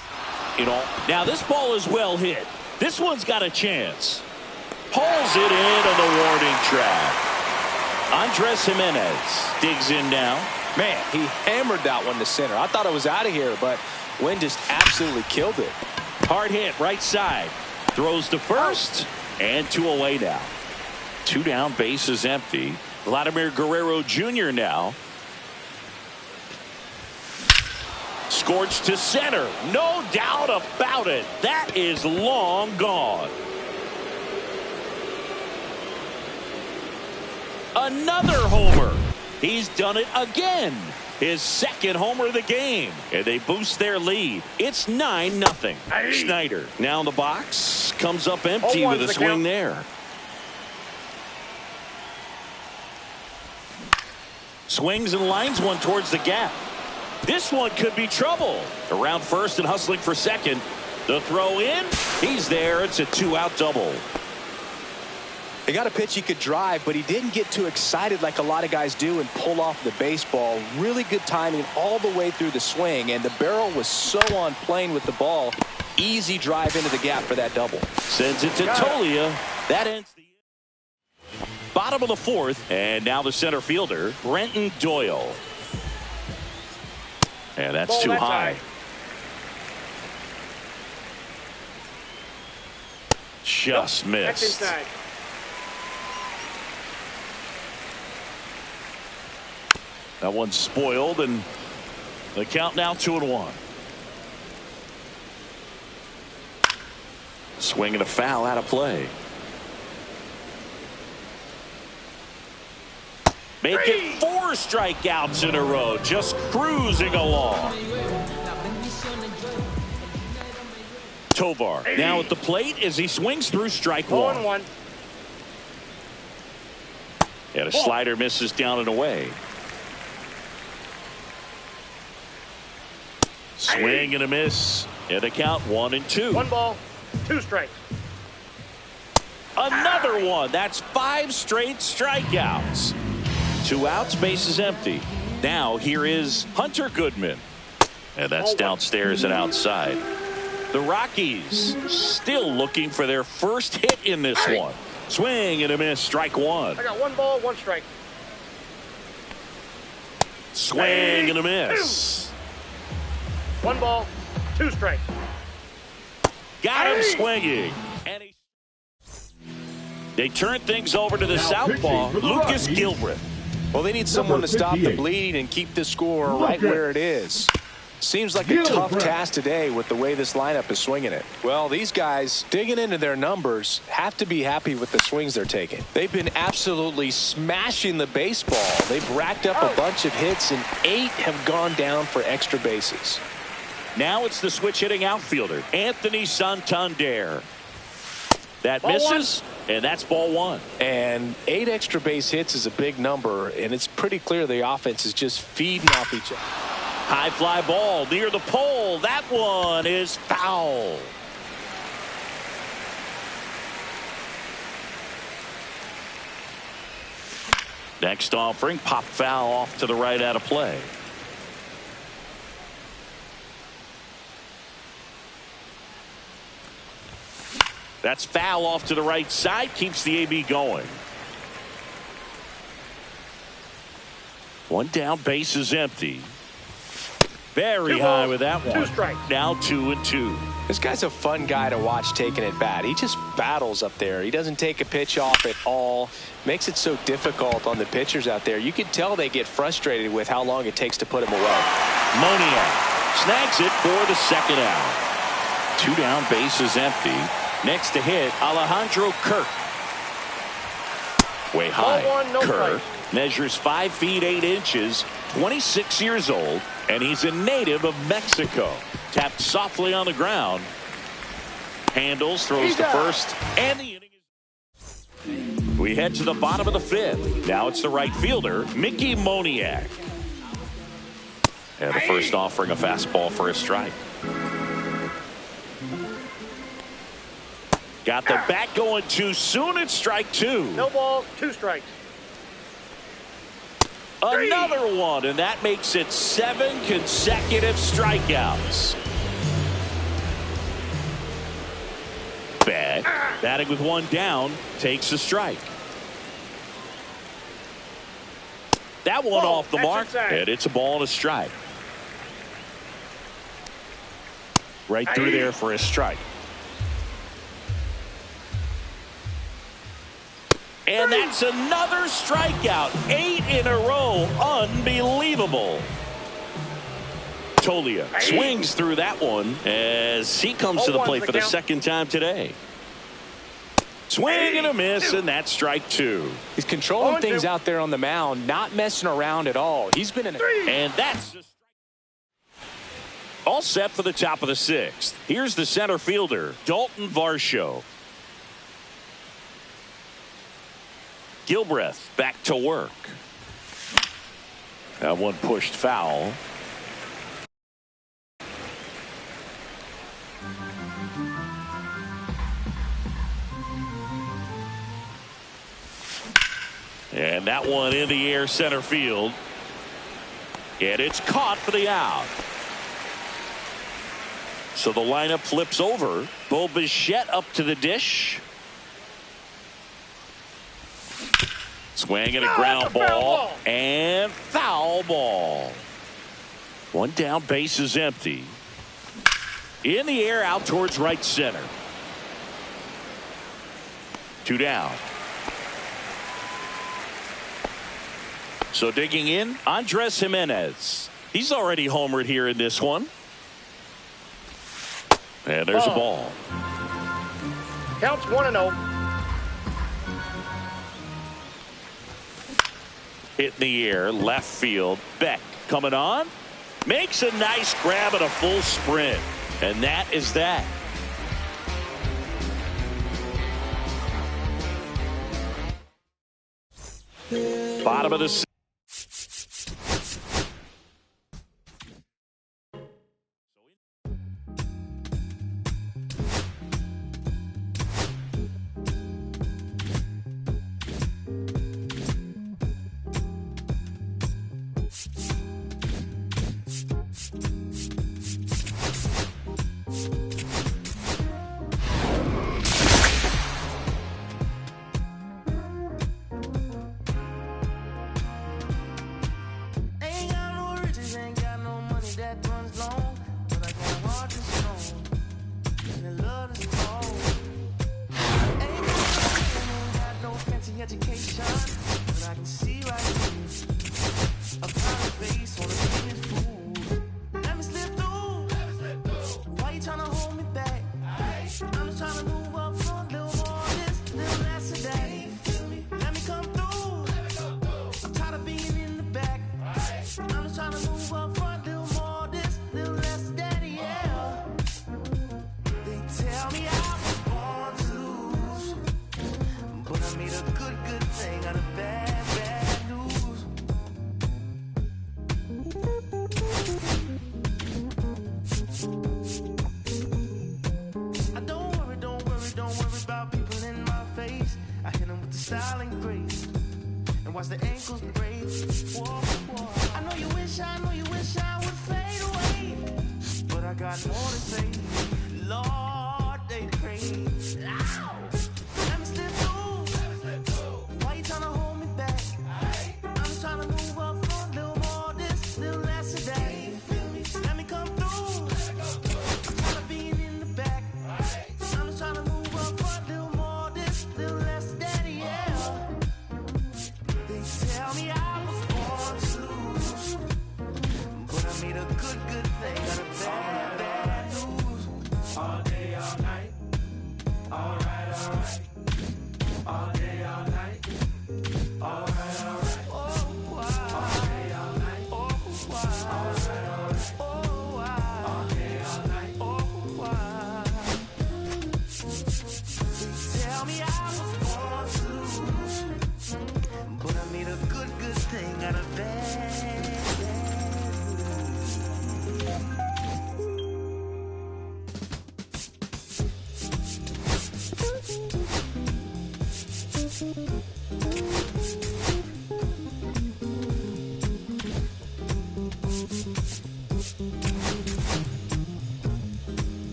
now this ball is well hit. This one's got a chance. Pulls it in on the warning track. Andres Jimenez digs in now. Man, he hammered that one to center. I thought it was out of here, but Wynn just absolutely killed it. Hard hit right side. Throws to first and two away now. Two down, bases empty. Vladimir Guerrero Jr. now. Scorched to center. No doubt about it. That is long gone. Another homer. He's done it again. His second homer of the game. And they boost their lead. It's 9-0. Schneider now in the box. Comes up empty with a swing there. Swings and lines one towards the gap. This one could be trouble. Around first and hustling for second. The throw in. He's there. It's a 2-out double. He got a pitch he could drive, but he didn't get too excited like a lot of guys do and pull off the baseball. Really good timing all the way through the swing, and the barrel was so on plane with the ball. Easy drive into the gap for that double. Sends it to Tolia. That ends the bottom of the fourth, and now the center fielder, Brenton Doyle. And that's too high. Just missed. That's inside. That one's spoiled, and the count now 2-1. Swing and a foul out of play. Make it 4 strikeouts in a row, just cruising along. Tovar now at the plate as he swings through strike one. 0-1. And a slider misses down and away. Swing and a miss. And a count 1-2. 1 ball, 2 strikes. Another one. That's 5 straight strikeouts. 2 outs, bases empty. Now here is Hunter Goodman. And that's downstairs and outside. The Rockies still looking for their first hit in this one. Swing and a miss, strike 1. I got 1 ball, 1 strike. Swing and a miss. 1 ball, 2 strikes. Got him swinging. And they turn things over to the southpaw, Lucas Gilbreth. Well, they need someone to stop the bleeding and keep the score right where it is. Seems like a tough task today with the way this lineup is swinging it. Well, these guys digging into their numbers have to be happy with the swings they're taking. They've been absolutely smashing the baseball. They've racked up a bunch of hits, and 8 have gone down for extra bases. Now it's the switch hitting outfielder, Anthony Santander. That misses, and that's ball 1. And 8 extra base hits is a big number, and it's pretty clear the offense is just feeding off each other. High fly ball near the pole. That one is foul. Next offering, pop foul off to the right out of play. That's foul off to the right side. Keeps the AB going. 1 down, base is empty. Very high with that one. 2 strikes. Now 2-2. This guy's a fun guy to watch taking at bat. He just battles up there. He doesn't take a pitch off at all. Makes it so difficult on the pitchers out there. You can tell they get frustrated with how long it takes to put him away. Moniak snags it for the 2nd out. 2 down, base is empty. Next to hit, Alejandro Kirk. Way high. Kirk measures 5 feet 8 inches, 26 years old, and he's a native of Mexico. Tapped softly on the ground. Handles, throws to first, and the inning is. We head to the bottom of the 5th. Now it's the right fielder, Mickey Moniak. And the first offering, a fastball for a strike. Got the bat going too soon. It's strike 2. No balls, 2 strikes. Another one, and that makes it 7 consecutive strikeouts. Bad. Batting with 1 down, takes a strike. That one off the mark, and it's a ball and a strike. Right through there for a strike. And that's another strikeout. 8 in a row. Unbelievable. Tolia swings through that one as he comes to the plate for the 2nd time today. Swing and a miss, and that's strike 2. He's controlling things out there on the mound, not messing around at all. He's been in and that's all set for the top of the 6th. Here's the center fielder, Dalton Varsho. Gilbreth back to work. That one pushed foul. And that one in the air center field. And it's caught for the out. So the lineup flips over. Bo Bichette up to the dish. Swing and a ground ball. And foul ball. One down, base is empty. In the air, out towards right center. Two down. So digging in, Andres Jimenez. He's already homered here in this one. And there's a ball. Counts 1-0. Hit in the air, left field. Beck coming on. Makes a nice grab at a full sprint. And that is that. Bottom of the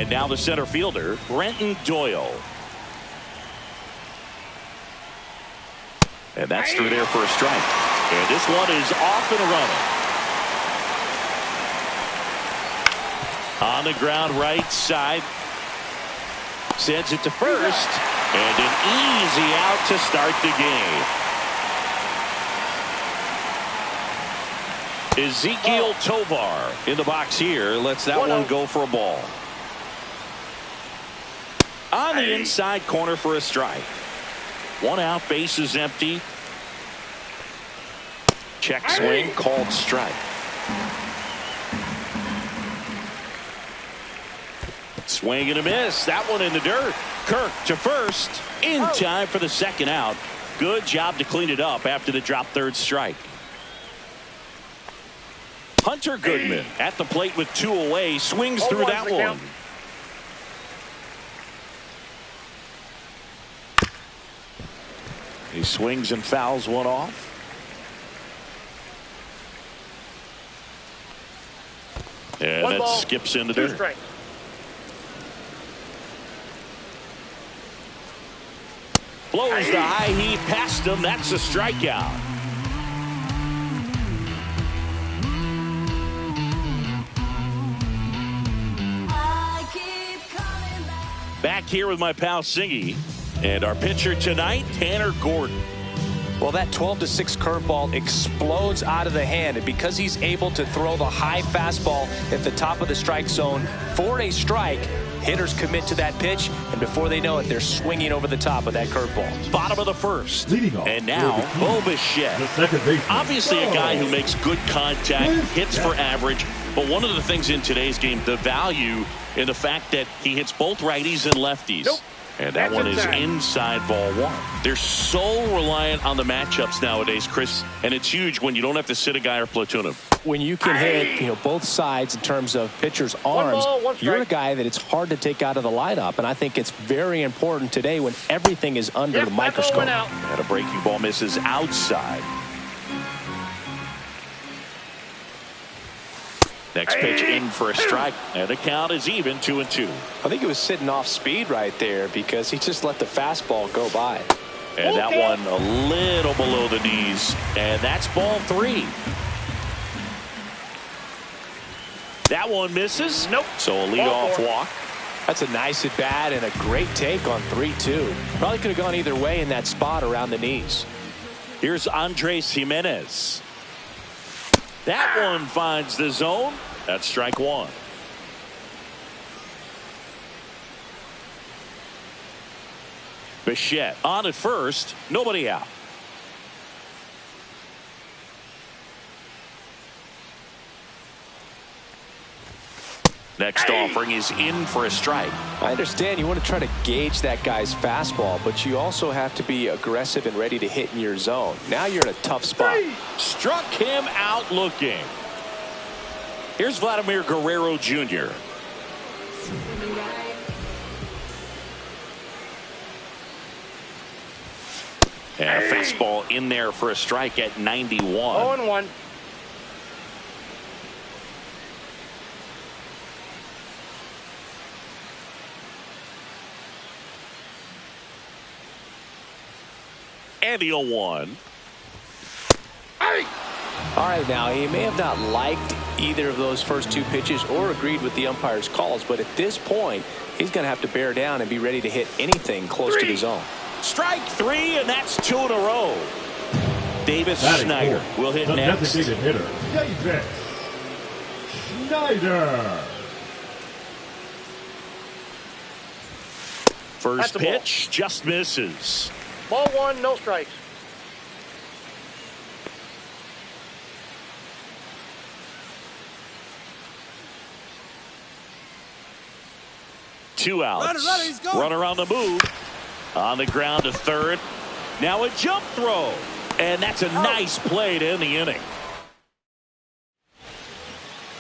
And now the center fielder, Brenton Doyle. And that's through there for a strike. And this one is off and running. On the ground right side. Sends it to first. And an easy out to start the game. Ezekiel Tovar in the box here. Lets that one go for a ball. On the inside corner for a strike. One out, base is empty. Check swing, called strike. Swing and a miss. That one in the dirt. Kirk to first in time for the second out. Good job to clean it up after the drop third strike. Hunter Goodman at the plate with 2 away. Swings through that one. He swings and fouls one off. And that skips into dirt. Blows the high heat past him. That's a strikeout. Back here with my pal Singy. And our pitcher tonight, Tanner Gordon. Well, that 12-6 curveball explodes out of the hand, and because he's able to throw the high fastball at the top of the strike zone for a strike, hitters commit to that pitch, and before they know it, they're swinging over the top of that curveball. Bottom of the first. And now, Bo Bichette. Obviously a guy who makes good contact, hits for average, but one of the things in today's game, the value in the fact that he hits both righties and lefties. And that one is inside ball one. They're so reliant on the matchups nowadays, Chris, and it's huge when you don't have to sit a guy or platoon him. When you can hit, both sides in terms of pitchers' arms, you're a guy that it's hard to take out of the lineup, and I think it's very important today when everything is under the microscope. And a breaking ball misses outside. Next pitch in for a strike, and the count is even 2-2. I think he was sitting off speed right there because he just let the fastball go by. And that one a little below the knees, and that's ball 3. That one misses. So a leadoff walk. That's a nice at bat and a great take on 3-2. Probably could have gone either way in that spot around the knees. Here's Andres Jimenez. That one finds the zone. That's strike 1. Bichette on at first. Nobody out. Next offering is in for a strike. I understand you want to try to gauge that guy's fastball, but you also have to be aggressive and ready to hit in your zone. Now you're in a tough spot. Struck him out looking. Here's Vladimir Guerrero Jr. And a fastball in there for a strike at 91. 0-1. And the 0-1. All right, now he may have not liked either of those first 2 pitches or agreed with the umpire's calls, but at this point, he's going to have to bear down and be ready to hit anything close to the zone. Strike 3, and that's 2 in a row. Davis Schneider will hit next. Designated hitter, Davis Schneider. First pitch just misses. Ball 1, no strikes. Two outs. Runner on the move. On the ground to third. Now a jump throw. And that's a nice play to end the inning.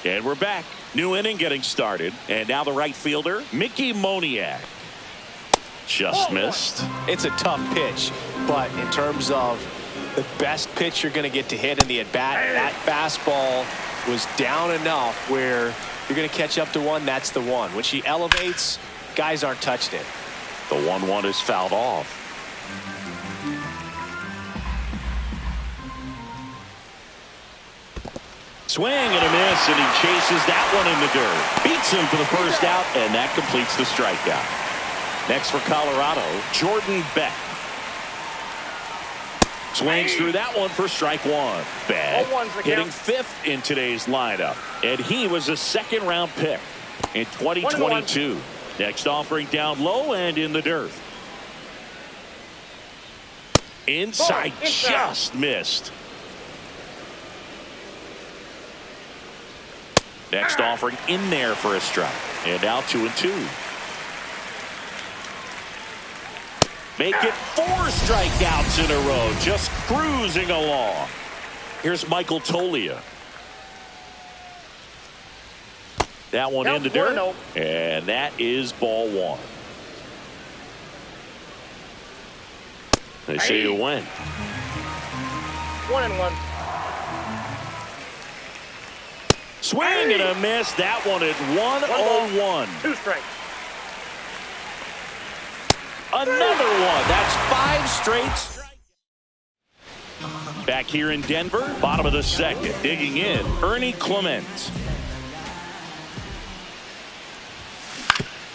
And we're back. New inning getting started. And now the right fielder, Mickey Moniak. Just missed. It's a tough pitch, but in terms of the best pitch you're going to get to hit in the at-bat, that fastball was down enough where you're going to catch up to one. That's the one. When she elevates, guys aren't touching it. The 1-1 is fouled off. Swing and a miss, and he chases that one in the dirt. Beats him for the first out, and that completes the strikeout. Next for Colorado, Jordan Beck. Swings through that one for strike 1. Beck hitting 5th in today's lineup, and he was a second-round pick in 2022. Next offering down low and in the dirt. Inside, just missed. Next offering in there for a strike. And now 2-2. Make it 4 strikeouts in a row, just cruising along. Here's Michael Tolia. That one in the dirt, and that is ball 1. They say you win. 1-1. Swing and a miss. That one at 1-0-1. 2 strikes. Another one. That's 5 straight. Back here in Denver, bottom of the second. Digging in, Ernie Clement.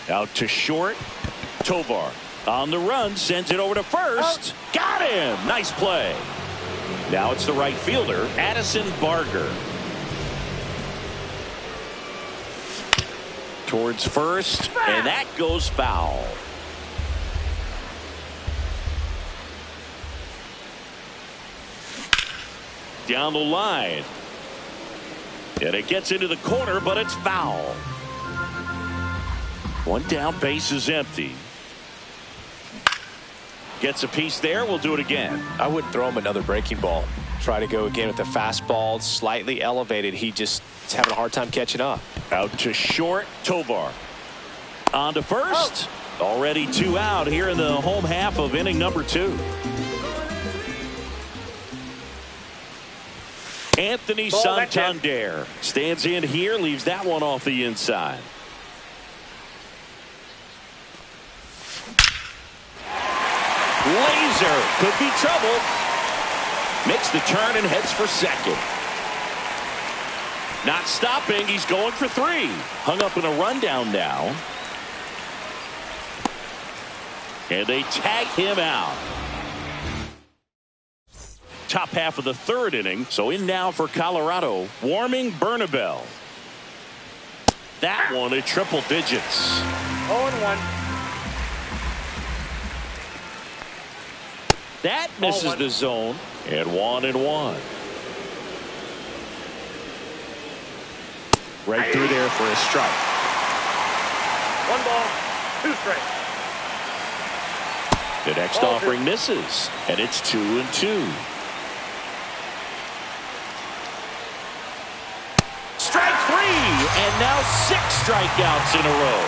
Out to short. Tovar on the run, sends it over to first. Got him. Nice play. Now it's the right fielder, Addison Barger. Towards first, and that goes foul. Down the line. And it gets into the corner, but it's foul. One down, base is empty. Gets a piece there. We'll do it again. I wouldn't throw him another breaking ball. Try to go again with the fastball, slightly elevated. He just is having a hard time catching up. Out to short, Tovar. On to first. Already 2 out here in the home half of inning number 2. Anthony Santander stands in here, leaves that one off the inside. Laser could be trouble. Makes the turn and heads for second. Not stopping. He's going for 3. Hung up in a rundown now. And they tag him out. Top half of the 3rd inning. So in now for Colorado, Warming Bernabel. That one at triple digits. 0-1. That misses the zone. And 1-1. Right through there for a strike. 1 ball, 2 strikes. The next offering misses. And it's 2-2. Strike 3. And now 6 strikeouts in a row.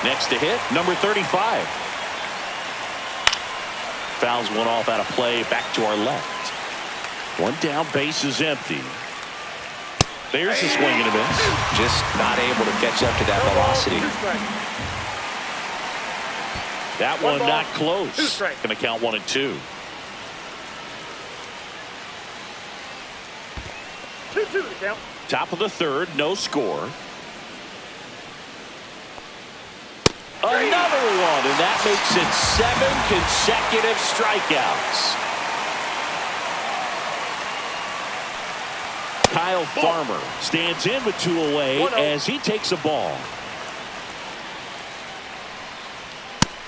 Next to hit, number 35. Fouls one off out of play, back to our left. One down, base is empty. There's a swing and a miss. Just not able to catch up to that velocity. That one not close. Going to count 1 and 2. 2-2 to count. Top of the 3rd, no score. Another one, and that makes it 7 consecutive strikeouts. Kyle Farmer stands in with 2 away as he takes a ball.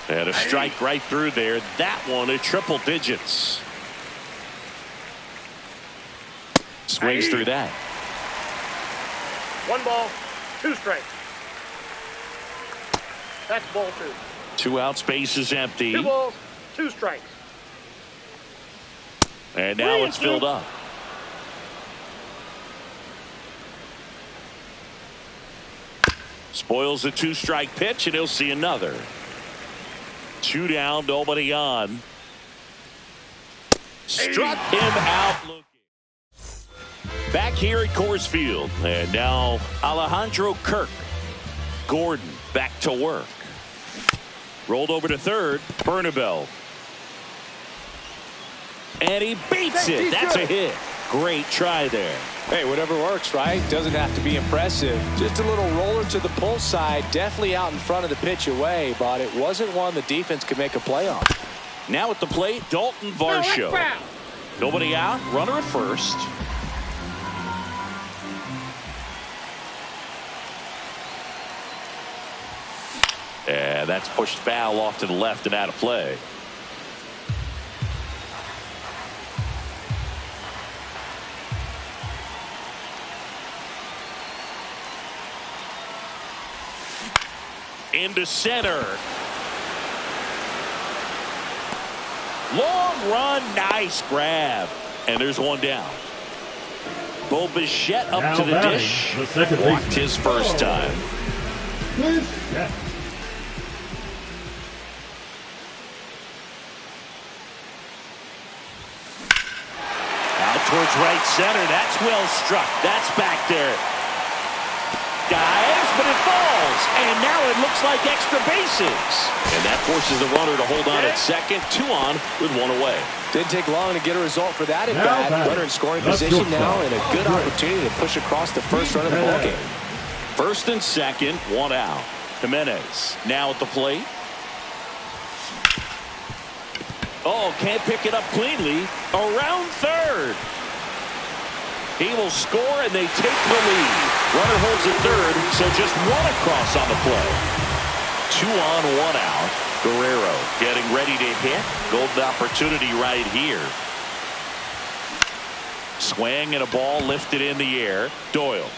And a strike right through there. That one at triple digits. Swings through that. 1 ball, 2 strikes. That's ball 2. 2 outs, base is empty. 2 balls, 2 strikes. And now it's filled up. Spoils the 2-strike pitch, and he'll see another. 2 down, nobody on. Struck him out looking. Back here at Coors Field, and now Alejandro Kirk. Gordon back to work. Rolled over to 3rd, Bernabel. And he beats it. That's a hit. Great try there. Hey, whatever works, right? Doesn't have to be impressive. Just a little roller to the pull side. Definitely out in front of the pitch away, but it wasn't one the defense could make a play on. Now at the plate, Dalton Varsho. Nobody out. Runner at first. And that's pushed foul off to the left and out of play. Into center. Long run, nice grab. And there's one down. Bo Bichette up Now to the batting, dish. the second Walked baseman. his first time. Bichette. Out towards right center. That's well struck. That's back there. Dives, but it falls. And now it looks like extra bases. And that forces the runner to hold on at second. 2 on with 1 away. Didn't take long to get a result for that at Now bat. batting, Runner in scoring the position now, shortstop. and a good opportunity to push across the first run of the ball game. First and second, 1 out. Jimenez now at the plate. Oh, can't pick it up cleanly. Around third. He will score, and they take the lead. Runner holds at third, so just 1 across on the play. 2 on, 1 out. Guerrero getting ready to hit. Golden opportunity right here. Swing and a ball lifted in the air. Doyle.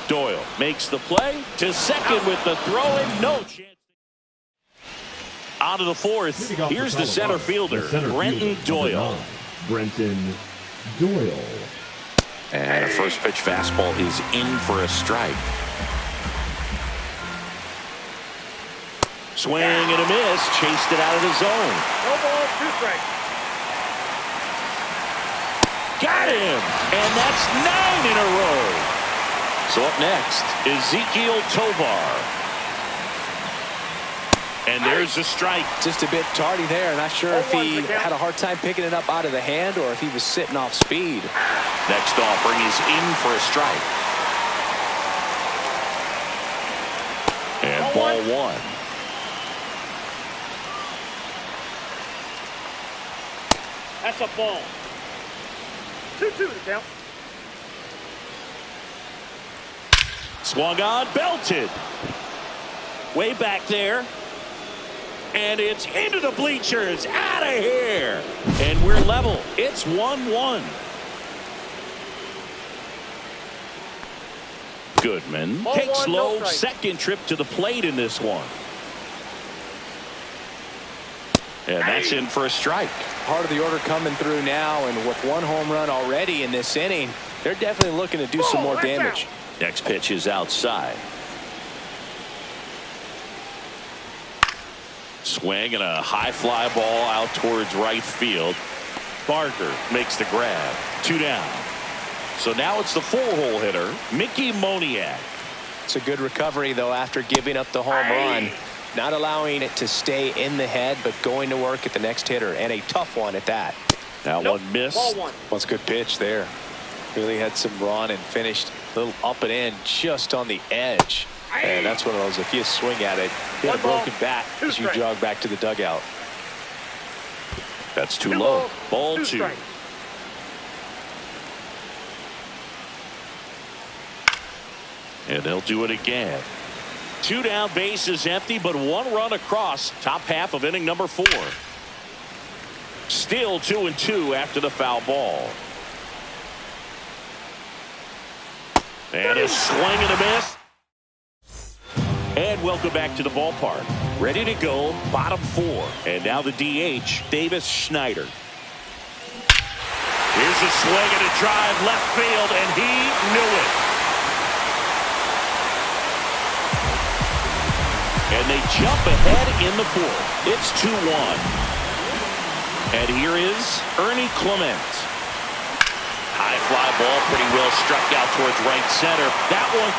Doyle makes the play to second with the throw and no chance. On to the fourth. Here's the center fielder, Brenton Doyle. Brenton Doyle. And a first pitch fastball is in for a strike. Swing and a miss. Chased it out of the zone. No ball, 2 strikes. Got him. And that's 9 in a row. So up next, Ezekiel Tovar. And there's a strike. Just a bit tardy there. Not sure if he had a hard time picking it up out of the hand or if he was sitting off speed. Next offering is in for a strike. And ball 1. That's a ball. 2-2 to count. Swung on, belted. Way back there. And it's into the bleachers. Out of here. And we're level. It's 1-1. Goodman takes low. Second trip to the plate in this one. And that's in for a strike. Part of the order coming through now, and with 1 home run already in this inning, they're definitely looking to do some more damage. Next pitch is outside. Swing and a high fly ball out towards right field. Barker makes the grab. 2 down. So now it's the 4-hole hitter, Mickey Moniak. It's a good recovery, though, after giving up the home run. Not allowing it to stay in the head, but going to work at the next hitter, and a tough one at that. That one missed. Ball 1. That's a good pitch there. Really had some run and finished a little up and in just on the edge. And that's one of those, if you swing at it, you get a broken bat as you jog back to the dugout. That's too low. Ball 2. And they'll do it again. 2 down, base is empty, but 1 run across. Top half of inning number 4. Still 2-2 after the foul ball. And a swing and a miss. And welcome back to the ballpark. Ready to go, bottom 4. And now the DH, Davis Schneider. Here's a swing and a drive left field, and he knew it. And they jump ahead in the 4th. It's 2-1. And here is Ernie Clement. High fly ball, pretty well struck out towards right center. That one